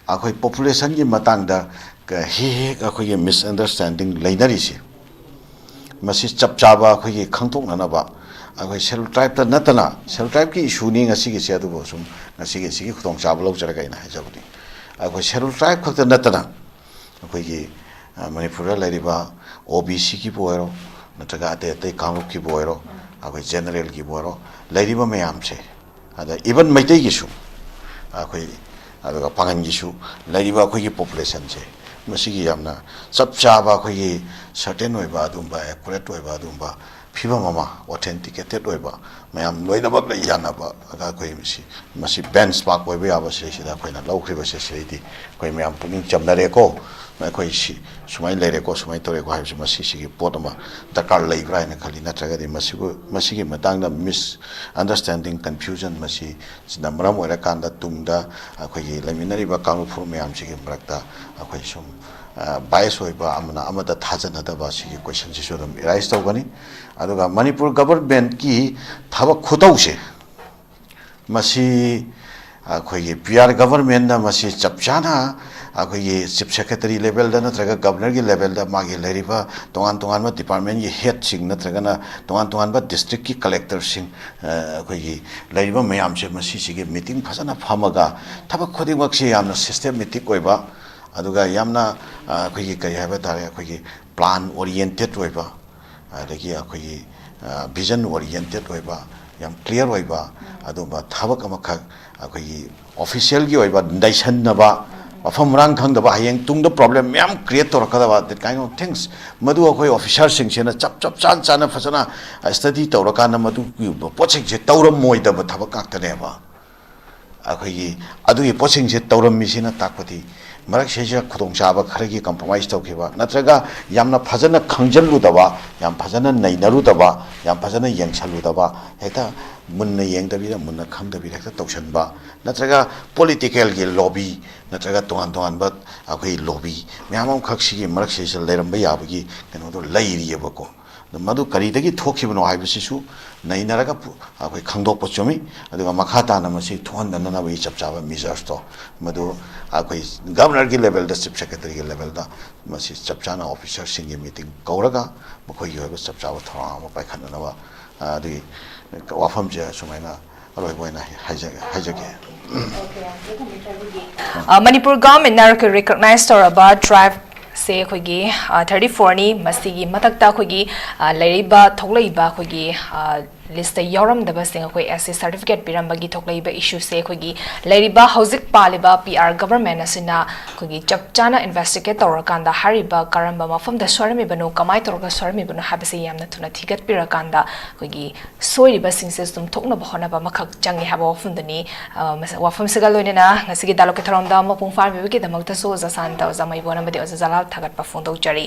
ꯑꯩꯈꯣꯏ ꯄꯣꯄꯨꯂꯦꯁꯟꯒꯤ ꯃꯇꯥꯡꯗ ꯍꯦꯛ ꯑꯩꯈꯣꯏꯒꯤ ꯃꯤꯁꯑꯟꯗꯔꯁꯇꯦꯟꯗꯤꯡ ꯂꯩꯅꯔꯤꯁꯤ ꯃꯁꯤ ꯆꯞ ꯆꯥꯕ ꯑꯩꯈꯣꯏꯒꯤ ꯈꯪꯗꯣꯛꯅꯅꯕ ꯑꯩꯈꯣꯏ ꯁꯦꯗꯨꯜ ꯇ꯭ꯔꯥꯏꯕꯇ ꯅꯠꯇꯅ ꯁꯦꯗꯨꯜ ꯇ꯭ꯔꯥꯏꯕꯀꯤ ꯏꯁꯨꯅꯤ ꯉꯁꯤꯒꯤꯁꯦ ꯑꯗꯨꯕꯨ ꯁꯨꯝ ꯉꯁꯤꯒꯤ ꯈꯨꯗꯣꯡꯆꯥꯕ ꯂꯧꯖꯔꯒ ꯑꯩꯅ ꯍꯥꯏꯖꯕꯅꯤ ꯑꯩꯈꯣꯏ ꯁꯦꯗꯨꯜ ꯇ꯭ꯔꯥꯏꯕ ꯈꯛꯇ ꯅꯠꯇꯅ ꯑꯩꯈꯣꯏꯒꯤ ꯃꯅꯤꯄꯨꯔꯗ ꯂꯩꯔꯤꯕ OBCꯒꯤꯕꯨ ꯑꯣꯏꯔꯣ ꯅꯠꯇ꯭ꯔꯒ ꯑꯇꯩ ꯑꯇꯩ ꯀꯥꯡꯂꯨꯞꯀꯤꯕꯨ ꯑꯣꯏꯔꯣ ꯑꯩꯈꯣꯏ ꯖꯦꯅꯔꯦꯜꯒꯤꯕꯨ ꯑꯣꯏꯔꯣ ꯂꯩꯔꯤꯕ ꯃꯌꯥꯝꯁꯦ ꯑꯗ ꯏꯚꯟ ꯃꯩꯇꯩꯒꯤꯁꯨ ꯑꯩꯈꯣꯏ ꯑꯗꯨꯒ ꯄꯥꯉꯟꯒꯤꯁꯨ ꯂꯩꯔꯤꯕ ꯑꯩꯈꯣꯏꯒꯤ ꯄꯣꯄꯨꯂꯦꯁꯟꯁꯦ ꯃꯁꯤꯒꯤ ꯌꯥꯝꯅ ꯆꯞ ꯆꯥꯕ ꯑꯩꯈꯣꯏꯒꯤ ꯁꯔꯇꯦꯟ ꯑꯣꯏꯕ ꯑꯗꯨꯒꯨꯝꯕ ꯑꯦꯀꯨꯔꯦꯠ ꯑꯣꯏꯕ ꯑꯗꯨꯒꯨꯝꯕ ꯐꯤꯕꯝ ꯑꯃ ꯑꯣꯊꯦꯟꯇꯤꯀꯦꯇꯦꯠ ꯑꯣꯏꯕ ꯃꯌꯥꯝ ꯂꯣꯏꯅꯃꯛ ꯂꯩ ꯌꯥꯅꯕ ꯑꯩꯈꯣꯏ ꯃꯁꯤ ꯕꯦꯟꯆ ꯃꯥꯔꯛ ꯑꯣꯏꯕ ꯌꯥꯕ ꯁꯤꯗꯩꯁꯤꯗ ꯑꯩꯈꯣꯏꯅ ꯂꯧꯈ꯭ꯔꯤꯕꯁꯦ ꯁꯤꯗꯩꯗꯤ ꯑꯩꯈꯣꯏ ꯃꯌꯥꯝ ꯄꯨꯛꯅꯤꯡ ꯆꯝꯅꯔꯦꯀꯣ ꯑꯩꯈꯣꯏ ꯁꯨꯃꯥꯏꯅ ꯂꯩꯔꯦꯀꯣ ꯁꯨꯃꯥꯏꯅ ꯇꯧꯔꯦꯀꯣ ꯍꯥꯏꯕꯁꯤ ꯃꯁꯤꯒꯤ ꯄꯣꯠ ꯑꯃ ꯗꯔꯀꯥꯔ ꯂꯩꯕ꯭ꯔꯥ ꯍꯥꯏꯅ ꯈꯜꯂꯤ ꯅꯠꯇ꯭ꯔꯒꯗꯤ ꯃꯁꯤꯒꯤ ꯃꯇꯥꯡꯗ ꯃꯤꯁꯑꯟꯗꯔꯁꯇꯦꯟꯗꯤꯡ ꯀꯟꯐ꯭ꯌꯨꯖꯟ ꯃꯁꯤꯅ ꯃꯔꯝ ꯑꯣꯏꯔꯀꯥꯟꯗ ꯇꯨꯡꯗ ꯑꯩꯈꯣꯏꯒꯤ ꯂꯩꯃꯤꯟꯅꯔꯤꯕ ꯀꯥꯡꯂꯨꯞ ꯐꯨꯔꯨꯞ ꯃꯌꯥꯝꯁꯤꯒꯤ ꯃꯔꯛꯇ ꯑꯩꯈꯣꯏ ꯁꯨꯝ ꯕꯥꯏꯁ ꯑꯣꯏꯕ ꯑꯃꯅ ꯑꯃꯗ ꯊꯥꯖꯅꯗꯕ ꯁꯤꯒꯤ ꯀꯣꯏꯁꯟꯁꯤꯁꯨ ꯑꯗꯨꯝ ꯏꯔꯥꯏꯁ ꯇꯧꯒꯅꯤ ꯑꯗꯨꯒ ꯃꯅꯤꯄꯨꯔ ꯒꯚꯔꯟꯃꯦꯟꯠꯀꯤ ꯊꯕꯛ ꯈꯨꯇꯧꯁꯦ ꯃꯁꯤ ꯑꯩꯈꯣꯏꯒꯤ PR ꯒꯚꯔꯟꯃꯦꯟꯠꯅ ꯃꯁꯤ ꯆꯞ ꯆꯥꯅ ꯑꯩꯈꯣꯏꯒꯤ ꯆꯤꯞ ꯁꯦꯀ꯭ꯔꯦꯇꯔꯤ ꯂꯦꯚꯦꯜꯗ ꯅꯠꯇ꯭ꯔꯒ ꯒꯚꯔꯅꯔꯒꯤ ꯂꯦꯚꯦꯜꯗ ꯃꯥꯒꯤ ꯂꯩꯔꯤꯕ ꯇꯣꯉꯥꯟ ꯇꯣꯉꯥꯟꯕ ꯗꯤꯄꯥꯔꯠꯃꯦꯟꯠꯒꯤ ꯍꯦꯗꯁꯤꯡ ꯅꯠꯇ꯭ꯔꯒꯅ ꯇꯣꯉꯥꯟ ꯇꯣꯉꯥꯟꯕ ꯗꯤꯁꯇ꯭ꯔꯤꯛꯀꯤ ꯀꯂꯦꯛꯇꯔꯁꯤꯡ ꯑꯩꯈꯣꯏꯒꯤ ꯂꯩꯔꯤꯕ ꯃꯌꯥꯝꯁꯦ ꯃꯁꯤꯁꯤꯒꯤ ꯃꯤꯇꯤꯡ ꯐꯖꯅ ꯐꯝꯃꯒ ꯊꯕꯛ ꯈꯨꯗꯤꯡꯃꯛꯁꯤ ꯌꯥꯝꯅ ꯁꯤꯁꯇꯦꯃꯦꯇꯤꯛ ꯑꯣꯏꯕ ꯑꯗꯨꯒ ꯌꯥꯝꯅ ꯑꯩꯈꯣꯏꯒꯤ ꯀꯔꯤ ꯍꯥꯏꯕ ꯇꯥꯔꯦ ꯑꯩꯈꯣꯏꯒꯤ ꯄ꯭ꯂꯥꯟ ꯑꯣꯔꯤꯌꯦꯟꯇꯦꯠ ꯑꯣꯏꯕ ꯑꯗꯒꯤ ꯑꯩꯈꯣꯏꯒꯤ ꯚꯤꯖꯟ ꯑꯣꯔꯤꯌꯦꯟꯇꯦꯠ ꯑꯣꯏꯕ ꯌꯥꯝ ꯀ꯭ꯂꯤꯌꯔ ꯑꯣꯏꯕ ꯑꯗꯨꯒꯨꯝꯕ ꯊꯕꯛ ꯑꯃꯈꯛ ꯑꯩꯈꯣꯏꯒꯤ ꯑꯣꯐꯤꯁꯤꯌꯦꯜꯒꯤ ꯑꯣꯏꯕ ꯅꯩꯁꯟꯅꯕ ꯃꯐꯝ ꯃꯔꯥꯡ ꯈꯪꯗꯕ ꯍꯌꯦꯡ ꯇꯨꯡꯗ ꯄ꯭ꯔꯣꯕ꯭ꯂꯦꯝ ꯃꯌꯥꯝ ꯀ꯭ꯔꯤꯌꯦꯠ ꯇꯧꯔꯛꯀꯗꯕ ꯗꯦꯠ ꯀꯥꯏꯟ ꯑꯣꯐ ꯊꯤꯡꯁ ꯃꯗꯨ ꯑꯩꯈꯣꯏ ꯑꯣꯐꯤꯁꯥꯔꯁꯤꯡꯁꯤꯅ ꯆꯞ ꯆꯥꯅ ꯐꯖꯅ ꯁ꯭ꯇꯗꯤ ꯇꯧꯔꯀꯥꯟꯗ ꯃꯗꯨꯒꯤ ꯄꯣꯠꯁꯤꯡꯁꯦ ꯇꯧꯔꯝꯃꯣꯏꯗꯕ ꯊꯕꯛ ꯉꯥꯛꯇꯅꯦꯕ ꯑꯩꯈꯣꯏꯒꯤ ꯑꯗꯨꯒꯤ ꯄꯣꯠꯁꯤꯡꯁꯦ ꯇꯧꯔꯝꯃꯤꯁꯤꯅ ꯇꯥꯛꯄꯗꯤ ꯃꯔꯛꯁꯤꯗ ꯈꯨꯗꯣꯡꯆꯥꯕ ꯈꯔꯒꯤ ꯀꯝꯄ꯭ꯔꯣꯃꯥꯏꯁ ꯇꯧꯈꯤꯕ ꯅꯠꯇ꯭ꯔꯒ ꯌꯥꯝꯅ ꯐꯖꯅ ꯈꯪꯖꯤꯜꯂꯨꯗꯕ ꯌꯥꯝ ꯐꯖꯅ ꯅꯩꯅꯔꯨꯗꯕꯌꯥꯝ ꯐꯖꯅ ꯌꯦꯡꯁꯜꯂꯨꯗꯕ ꯍꯦꯛꯇ ꯃꯨꯟꯅ ꯌꯦꯡꯗꯕꯤꯗ ꯃꯨꯟꯅ ꯈꯪꯗꯕꯤꯗ ꯍꯦꯛꯇ ꯇꯧꯁꯟꯕ ꯅꯠꯇ꯭ꯔꯒ ꯄꯣꯂꯤꯇꯤꯀꯦꯜꯒꯤ ꯂꯣꯕꯤ ꯅꯠꯇ꯭ꯔꯒ ꯇꯣꯉꯥꯟ ꯇꯣꯉꯥꯟꯕ ꯑꯩꯈꯣꯏ ꯂꯣꯕꯤ ꯃꯌꯥꯝ ꯑꯃꯈꯛ ꯁꯤꯒꯤ ꯃꯔꯛꯁꯤꯗ ꯂꯩꯔꯝꯕ ꯌꯥꯕꯒꯤ ꯀꯩꯅꯣꯗꯣ ꯂꯩꯔꯤꯑꯕꯀꯣ ꯃꯗꯨ ꯀꯔꯤꯗꯒꯤ ꯊꯣꯛꯈꯤꯕꯅꯣ ꯍꯥꯏꯕꯁꯤꯁꯨ ꯅꯩꯅꯔꯒ ꯑꯩꯈꯣꯏ ꯈꯪꯗꯣꯛꯄ ꯆꯨꯝꯃꯤ ꯑꯗꯨꯒ ꯃꯈꯥ ꯇꯥꯅ ꯃꯁꯤ ꯊꯣꯛꯍꯟꯗꯅꯕꯒꯤ ꯆꯞ ꯆꯥꯕ ꯃꯤꯖꯔꯁꯇꯣ ꯃꯗꯨ ꯑꯩꯈꯣꯏ ꯒꯚꯔꯅꯔꯒꯤ ꯂꯦꯚꯦꯜꯗ ꯆꯤꯞ ꯁꯦꯀ꯭ꯔꯦꯇꯔꯤꯒꯤ ꯂꯦꯚꯦꯜꯗ ꯃꯁꯤ ꯆꯞ ꯆꯥꯅ ꯑꯣꯐꯤꯁꯥꯔꯁꯤꯡꯒꯤ ꯃꯤꯇꯤꯡ ꯀꯧꯔꯒ ꯃꯈꯣꯏꯒꯤ ꯑꯣꯏꯕ ꯆꯞ ꯆꯥꯕ ꯊꯧꯔꯥꯡ ꯑꯃ ꯄꯥꯏꯈꯠꯅꯅꯕ ꯑꯗꯨꯒꯤ ꯋꯥꯐꯝꯁꯦ ꯑꯁꯨꯃꯥꯏꯅ ꯑꯔꯣꯏꯕ ꯑꯣꯏꯅ ꯍꯥꯏꯖꯒꯦ ꯃꯅꯤꯄꯨꯔ ꯒꯚꯔꯟꯃꯦꯟꯠꯅ ꯔꯤꯀꯣꯒꯅꯥꯏꯖ ꯇꯧꯔꯕ ꯇ꯭ꯔꯥꯏꯕ ꯁꯦ ꯑꯩꯈꯣꯏꯒꯤ 34ꯅꯤ ꯃꯁꯤꯒꯤ ꯃꯊꯛꯇ ꯑꯩꯈꯣꯏꯒꯤ ꯂꯩꯔꯤꯕ ꯊꯣꯛꯂꯛꯏꯕ ꯑꯩꯈꯣꯏꯒꯤ ꯂꯤꯁꯇ ꯌꯥꯎꯔꯝꯗꯕꯁꯤꯡ ꯑꯩꯈꯣꯏ SC ꯁꯔꯇꯤꯐꯤꯀꯦꯠ ꯄꯤꯔꯝꯕꯒꯤ ꯊꯣꯛꯂꯛꯏꯕ ꯏꯁꯨꯁꯦ ꯑꯩꯈꯣꯏꯒꯤ ꯂꯩꯔꯤꯕ ꯍꯧꯖꯤꯛ ꯄꯥꯜꯂꯤꯕ PR ꯒꯚꯔꯟꯃꯦꯟꯠ ꯑꯁꯤꯅ ꯑꯩꯈꯣꯏꯒꯤ ꯆꯞ ꯆꯥꯅ ꯏꯟꯚꯦꯁꯇꯤꯒꯦꯠ ꯇꯧꯔꯀꯥꯟꯗ ꯍꯥꯏꯔꯤꯕ ꯀꯔꯝꯕ ꯃꯐꯝꯗ ꯁꯣꯏꯔꯝꯃꯤꯕꯅꯣ ꯀꯃꯥꯏꯅ ꯇꯧꯔꯒ ꯁꯣꯏꯔꯝꯃꯤꯕꯅꯣ ꯍꯥꯏꯕꯁꯤ ꯌꯥꯝꯅ ꯊꯨꯅ ꯊꯤꯒꯠꯄꯤꯔꯀꯥꯟꯗ ꯑꯩꯈꯣꯏꯒꯤ ꯁꯣꯏꯔꯤꯕꯁꯤꯡꯁꯦ ꯆꯨꯝꯊꯣꯛꯅꯕ ꯍꯣꯠꯅꯕ ꯑꯃꯈꯛ ꯆꯪꯉꯤ ꯍꯥꯏꯕ ꯋꯥꯐꯝꯗꯨꯅꯤ ꯋꯥꯐꯝꯁꯤꯒ ꯂꯣꯏꯅꯅ ꯉꯁꯤꯒꯤ ꯗꯥꯏꯂꯣꯒꯀꯤ ꯊꯧꯔꯝꯗ ꯃꯄꯨꯡ ꯐꯥꯍꯟꯕꯤꯕꯒꯤꯗꯃꯛꯇꯁꯨ ꯑꯣꯖꯥ ꯁꯥꯟꯇ ꯑꯣꯖꯥ ꯃꯩꯕꯣꯟ ꯑꯃꯗꯤ ꯑꯣꯖꯥ ꯖꯂꯥꯜ ꯊꯥꯒꯠꯄ ꯐꯣꯡꯗꯣꯛꯆꯔꯤ